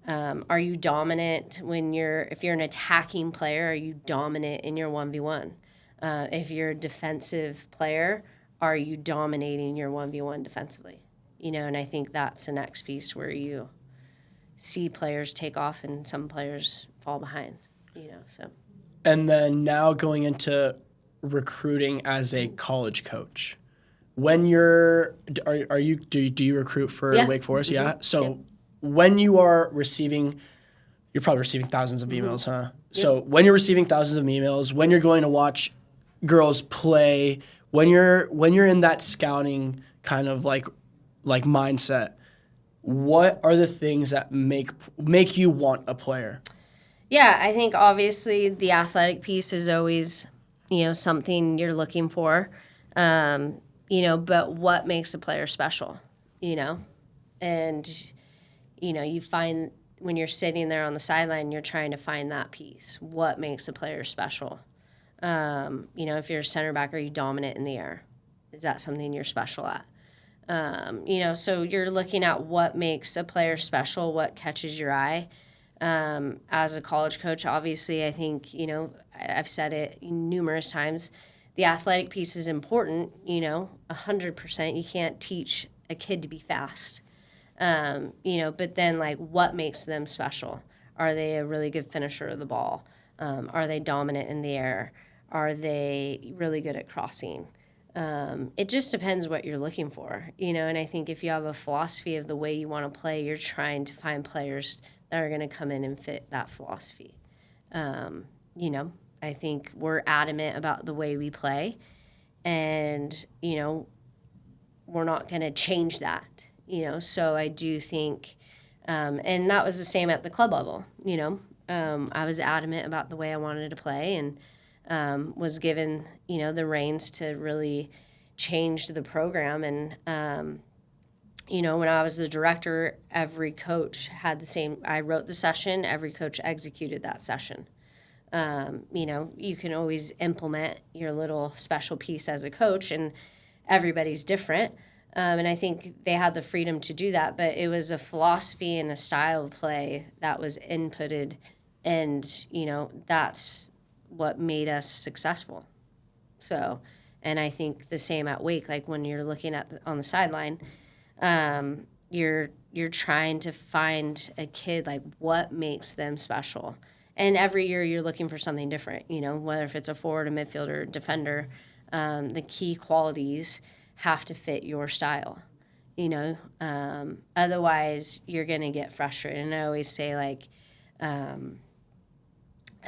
Are you dominant if you're an attacking player, are you dominant in your 1v1? If you're a defensive player, are you dominating your 1v1 defensively? And I think that's the next piece where you see players take off and some players fall behind, so. And then now going into recruiting as a college coach. When do you recruit for Wake Forest? Mm-hmm. Yeah. So when you are you're probably receiving thousands of emails, huh? Yep. So when you're receiving thousands of emails, when you're going to watch girls play, when you're in that scouting kind of like mindset, what are the things that make you want a player? Yeah, I think obviously the athletic piece is always, something you're looking for, but what makes a player special, and, you find when you're sitting there on the sideline, you're trying to find that piece. What makes a player special? If you're a center back, are you dominant in the air? Is that something you're special at? So you're looking at what makes a player special, what catches your eye. As a college coach, obviously, I think, I've said it numerous times, the athletic piece is important, 100%. You can't teach a kid to be fast. But then, like, what makes them special? Are they a really good finisher of the ball? Are they dominant in the air? Are they really good at crossing? It just depends what you're looking for, and I think if you have a philosophy of the way you want to play, you're trying to find players that are going to come in and fit that philosophy. I think we're adamant about the way we play, and, we're not going to change that, so I do think, and that was the same at the club level, I was adamant about the way I wanted to play, and was given, the reins to really change the program. And, when I was the director, every coach had the same, I wrote the session, every coach executed that session. You can always implement your little special piece as a coach, and everybody's different. And I think they had the freedom to do that, but it was a philosophy and a style of play that was inputted, and, that's what made us successful. So, and I think the same at Wake, like when you're looking at on the sideline, you're trying to find a kid, like what makes them special. And every year you're looking for something different, whether if it's a forward, a midfielder, a defender, the key qualities have to fit your style, otherwise you're going to get frustrated. And I always say, like,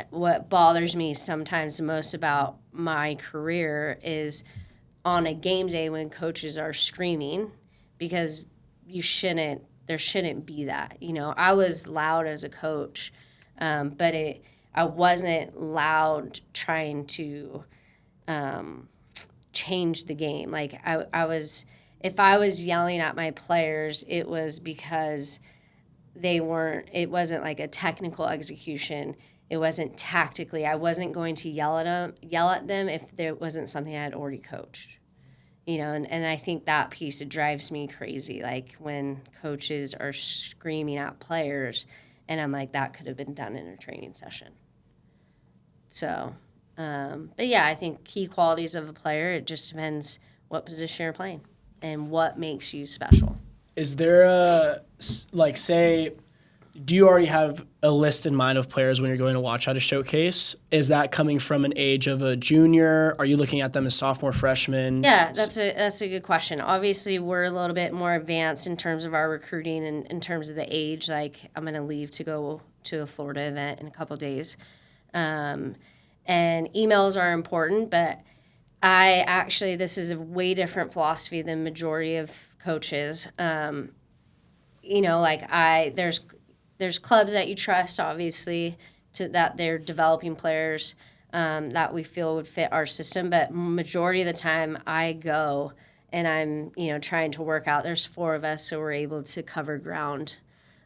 what bothers me sometimes the most about my career is on a game day when coaches are screaming, because there shouldn't be that. I was loud as a coach, but I wasn't loud trying to change the game. Like if I was yelling at my players, it was because it wasn't like a technical execution. It wasn't tactically. I wasn't going to yell at them if there wasn't something I had already coached. And I think that piece, it drives me crazy. Like when coaches are screaming at players, and I'm like, that could have been done in a training session. So, but yeah, I think key qualities of a player, it just depends what position you're playing and what makes you special. Is there do you already have a list in mind of players when you're going to watch at a showcase? Is that coming from an age of a junior? Are you looking at them as sophomore, freshman? Yeah, that's a good question. Obviously, we're a little bit more advanced in terms of our recruiting and in terms of the age. Like, I'm going to leave to go to a Florida event in a couple of days. And emails are important, but this is a way different philosophy than majority of coaches. There's clubs that you trust, obviously, that they're developing players that we feel would fit our system. But majority of the time I go and I'm, trying to work out. There's 4 of us, so we're able to cover ground.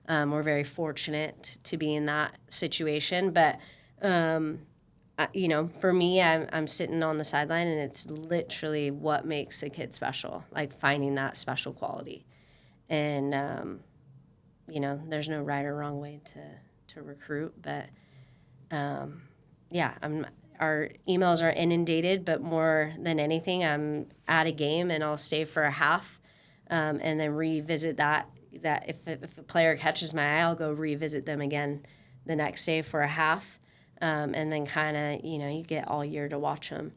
We're very fortunate to be in that situation. But, for me, I'm sitting on the sideline, and it's literally what makes a kid special, like finding that special quality. And, there's no right or wrong way to recruit, but our emails are inundated, but more than anything, I'm at a game and I'll stay for a half, and then revisit that if a player catches my eye, I'll go revisit them again the next day for a half, and then kind of, you get all year to watch them.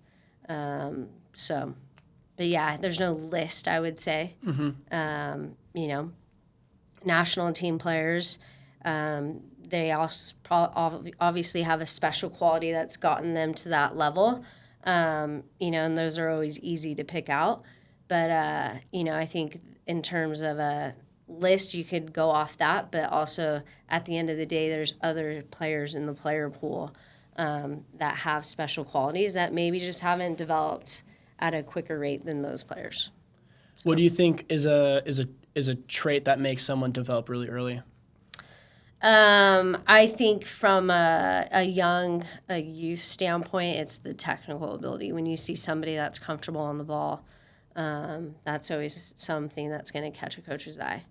But yeah, there's no list, I would say. Mm-hmm. National team players, they also obviously have a special quality that's gotten them to that level, and those are always easy to pick out. But, I think in terms of a list, you could go off that, but also at the end of the day, there's other players in the player pool that have special qualities that maybe just haven't developed at a quicker rate than those players. So. What do you think is a trait that makes someone develop really early? I think from a youth standpoint, it's the technical ability. When you see somebody that's comfortable on the ball, that's always something that's going to catch a coach's eye.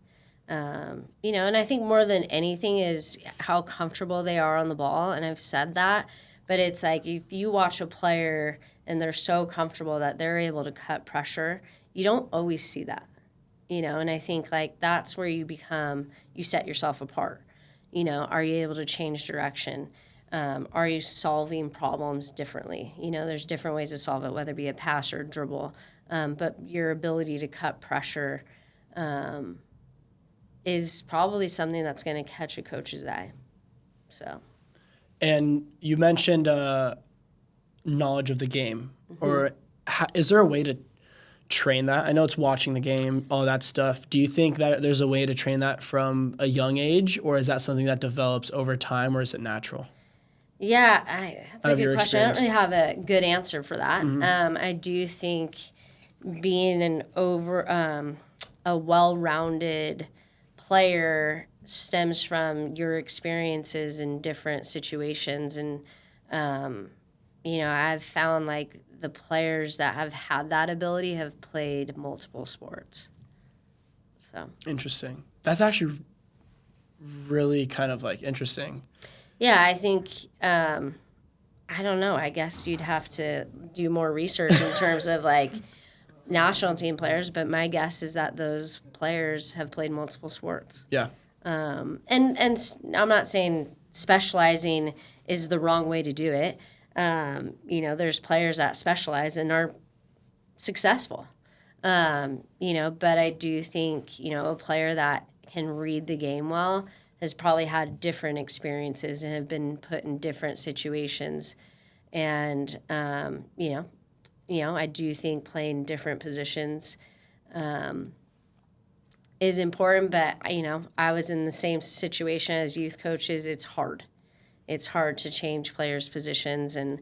And I think more than anything is how comfortable they are on the ball. And I've said that, but it's like if you watch a player and they're so comfortable that they're able to cut pressure, you don't always see that, and I think like that's where you set yourself apart. Are you able to change direction? Are you solving problems differently? There's different ways to solve it, whether it be a pass or a dribble. But your ability to cut pressure is probably something that's going to catch a coach's eye. So. And you mentioned knowledge of the game, or is there a way to train that? I know it's watching the game, all that stuff. Do you think that there's a way to train that from a young age, or is that something that develops over time, or is it natural? Yeah, that's a good question. I don't really have a good answer for that. I do think being a well-rounded player stems from your experiences in different situations. And, I've found like the players that have had that ability have played multiple sports. So interesting. That's actually really kind of like interesting. Yeah, I think, I don't know, I guess you'd have to do more research in terms of like national team players, but my guess is that those players have played multiple sports. Yeah. And I'm not saying specializing is the wrong way to do it. There's players that specialize and are successful. But I do think, a player that can read the game well has probably had different experiences and have been put in different situations. And, I do think playing different positions is important. But, I was in the same situation as youth coaches. It's hard. It's hard to change players' positions, and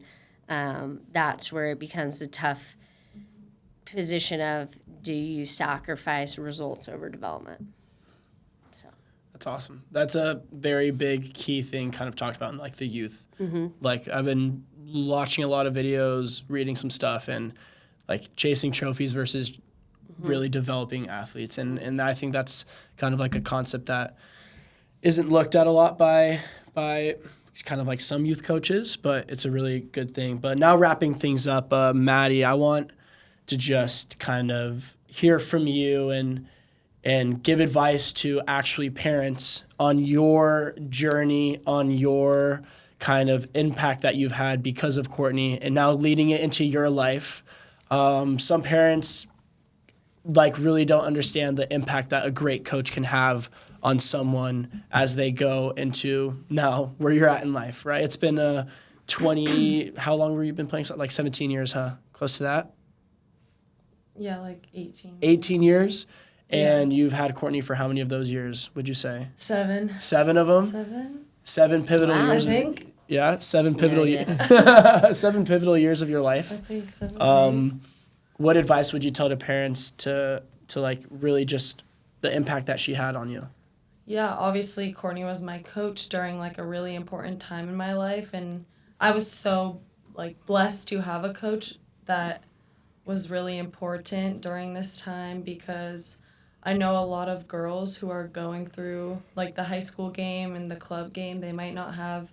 that's where it becomes a tough position of, do you sacrifice results over development? So that's awesome. That's a very big key thing kind of talked about in like the youth. Like I've been watching a lot of videos, reading some stuff, and like chasing trophies versus really developing athletes. And I think that's kind of like a concept that isn't looked at a lot by kind of like some youth coaches, but it's a really good thing. But now wrapping things up, Maddie, I want to just kind of hear from you and give advice to actually parents on your journey, on your kind of impact that you've had because of Courtney and now leading it into your life. Some parents like really don't understand the impact that a great coach can have on someone as they go into now where you're at in life, right? It's been 20, how long were you been playing? Like 17 years, huh? Close to that? Yeah, like 18. 18 years? And you've had Courtney for how many of those years, would you say? 7. 7 of them? 7. 7 pivotal Wow. years. I think. Yeah, 7 pivotal years. 7 pivotal years of your life. I think 7. What advice would you tell to parents to like really just the impact that she had on you? Yeah, obviously Courtney was my coach during like a really important time in my life, and I was so like blessed to have a coach that was really important during this time, because I know a lot of girls who are going through like the high school game and the club game, they might not have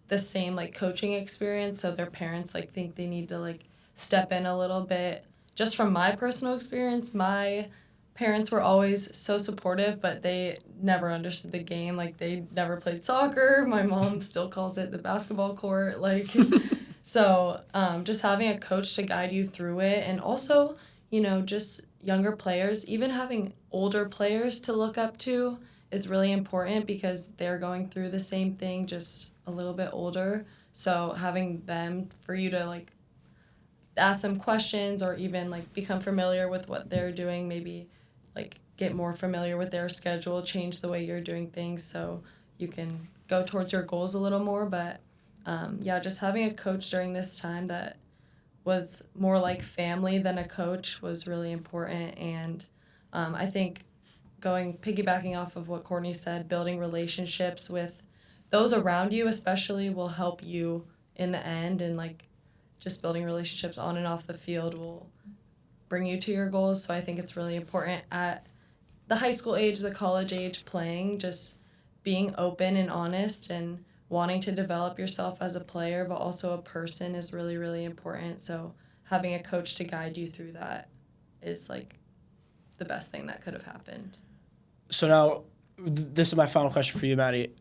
the same like coaching experience, so their parents like think they need to like step in a little bit. Just from my personal experience, my parents were always so supportive, but they never understood the game. Like, they never played soccer. My mom still calls it the basketball court. Like, so just having a coach to guide you through it, and also, just younger players, even having older players to look up to is really important, because they're going through the same thing, just a little bit older. So having them for you to, like, ask them questions, or even, like, become familiar with what they're doing, maybe, like, get more familiar with their schedule, change the way you're doing things so you can go towards your goals a little more. But, just having a coach during this time that was more like family than a coach was really important. And I think piggybacking off of what Courtney said, building relationships with those around you especially will help you in the end, and, like, just building relationships on and off the field will bring you to your goals. So I think it's really important at the high school age, the college age playing, just being open and honest and wanting to develop yourself as a player, but also a person is really, really important. So having a coach to guide you through that is like the best thing that could have happened. So now, this is my final question for you, Maddie.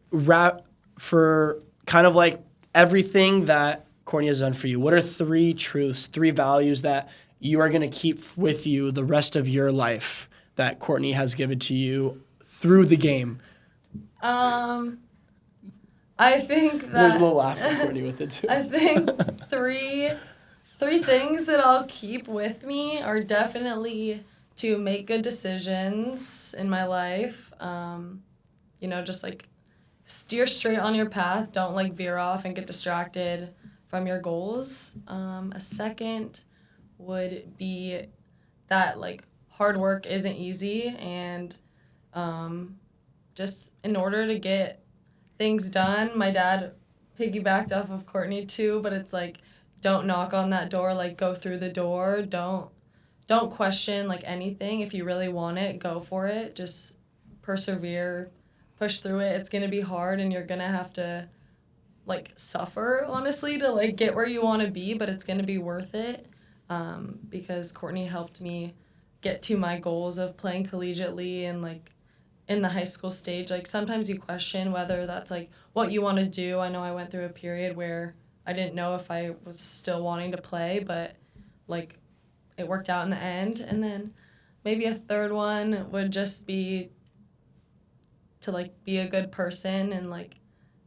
For kind of like everything that Courtney has done for you, what are 3 truths, 3 values that you are going to keep with you the rest of your life that Courtney has given to you through the game? I think that There's a little laugh from Courtney with it too. I think three things that I'll keep with me are definitely to make good decisions in my life. Just like steer straight on your path. Don't like veer off and get distracted from your goals. A second would be that like hard work isn't easy, and just in order to get things done, my dad piggybacked off of Courtney too, but it's like, don't knock on that door, like go through the door. Don't question like anything. If you really want it, go for it. Just persevere, push through it. It's gonna be hard and you're gonna have to like suffer, honestly, to like get where you want to be, but it's gonna be worth it, because Courtney helped me get to my goals of playing collegiately and like in the high school stage. Like sometimes you question whether that's like what you want to do. I know I went through a period where I didn't know if I was still wanting to play, but like it worked out in the end. And then maybe a third one would just be to like be a good person and like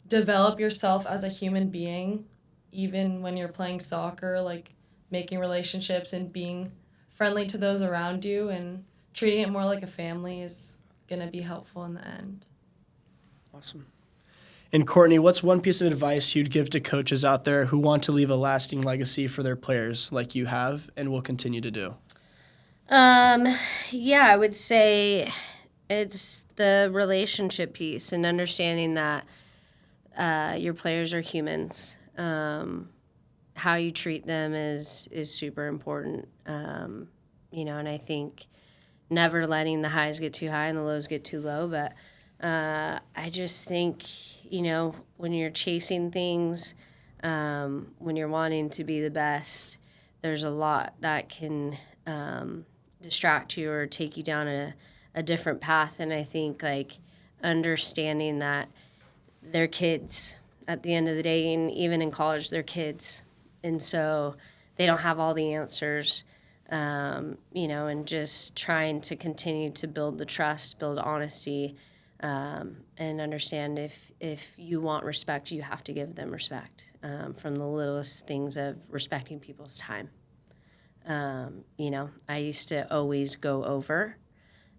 develop yourself as a human being, even when you're playing soccer, like making relationships and being friendly to those around you and treating it more like a family is going to be helpful in the end. Awesome. And Courtney, what's one piece of advice you'd give to coaches out there who want to leave a lasting legacy for their players like you have and will continue to do? I would say it's the relationship piece and understanding that your players are humans. How you treat them is super important. And I think never letting the highs get too high and the lows get too low. But I just think, when you're chasing things, when you're wanting to be the best, there's a lot that can distract you or take you down a different path. And I think, like, understanding that they're kids at the end of the day, and even in college, they're kids. And so they don't have all the answers. And just trying to continue to build the trust, build honesty, and understand if you want respect, you have to give them respect, from the littlest things of respecting people's time. I used to always go over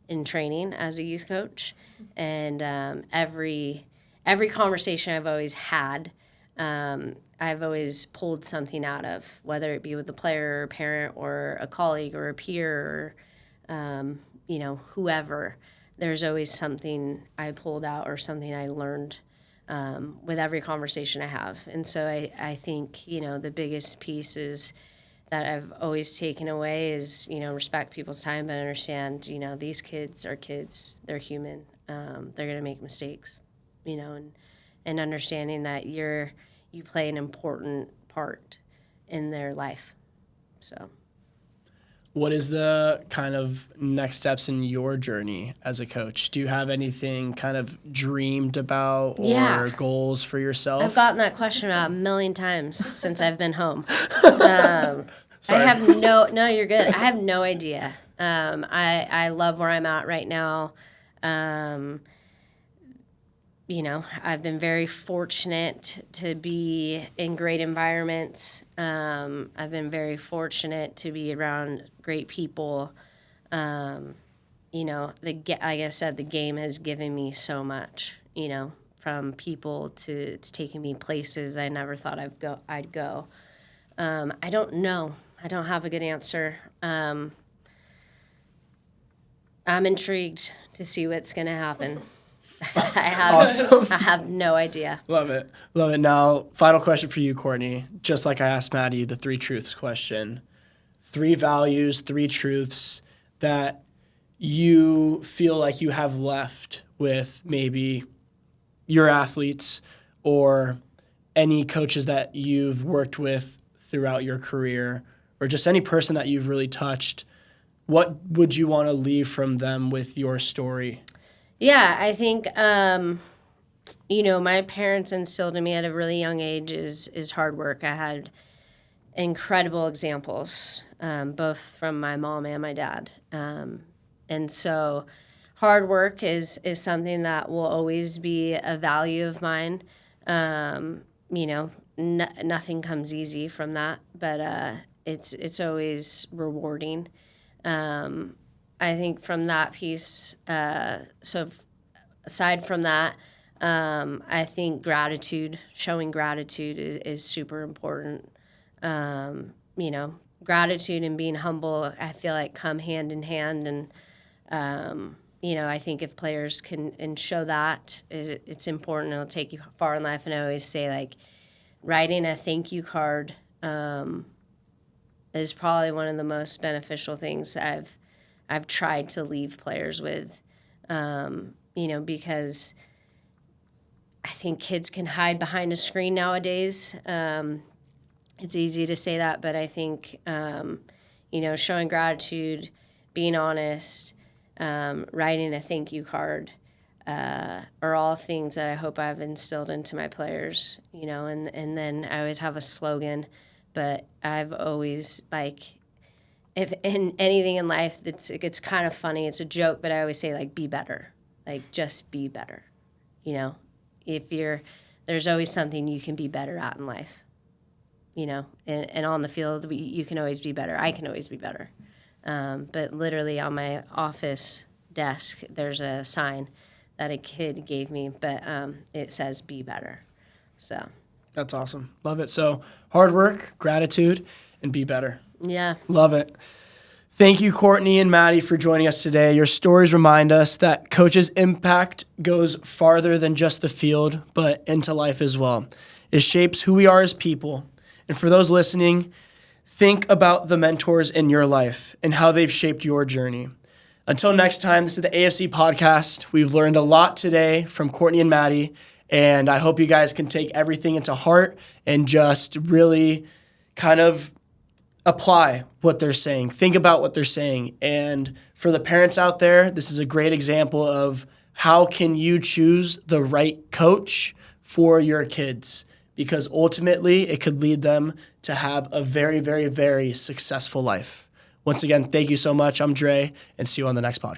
in training as a youth coach, and every conversation I've always had, I've always pulled something out of, whether it be with a player or a parent or a colleague or a peer or, whoever. There's always something I pulled out or something I learned with every conversation I have. And so I think, the biggest piece is that I've always taken away is, respect people's time, but understand, these kids are kids. They're human. They're going to make mistakes, and understanding that you play an important part in their life. So, what is the kind of next steps in your journey as a coach? Do you have anything kind of dreamed about or goals for yourself? I've gotten that question about a million times since I've been home. I have you're good. I have no idea. I love where I'm at right now. I've been very fortunate to be in great environments. I've been very fortunate to be around great people. Like I said, the game has given me so much, from people to it's taken me places I never thought I'd go. I don't know. I don't have a good answer. I'm intrigued to see what's going to happen. I have no idea. Love it. Now, final question for you, Courtney. Just like I asked Maddie, the 3 truths question. 3 values, 3 truths that you feel like you have left with maybe your athletes or any coaches that you've worked with throughout your career, or just any person that you've really touched? What would you want to leave from them with your story? Yeah, I think, my parents instilled in me at a really young age is hard work. I had incredible examples, both from my mom and my dad. And so hard work is something that will always be a value of mine. Nothing comes easy from that, but it's always rewarding. I think from that piece, aside from that, I think showing gratitude is super important. Gratitude and being humble, I feel like come hand in hand. And, I think if players can show that, it's important. It'll take you far in life. And I always say, like, writing a thank you card is probably one of the most beneficial things I've tried to leave players with, because I think kids can hide behind a screen nowadays. It's easy to say that, but I think, showing gratitude, being honest, writing a thank you card are all things that I hope I've instilled into my players, and then I always have a slogan, but I've always, if in anything in life it's kind of funny, it's a joke, but I always say, be better, just be better, there's always something you can be better at in life, and on the field, you can always be better. I can always be better. But literally on my office desk, there's a sign that a kid gave me, but it says be better. So That's awesome. Love it. So hard work, gratitude, and be better. Yeah. Love it. Thank you, Courtney and Maddie, for joining us today. Your stories remind us that coach's impact goes farther than just the field, but into life as well. It shapes who we are as people. And for those listening, think about the mentors in your life and how they've shaped your journey. Until next time, this is the AFC Podcast. We've learned a lot today from Courtney and Maddie, and I hope you guys can take everything into heart and just really kind of apply what they're saying. Think about what they're saying. And for the parents out there, this is a great example of how can you choose the right coach for your kids, because ultimately it could lead them to have a very, very, very successful life. Once again, thank you so much. I'm Dre, and see you on the next podcast.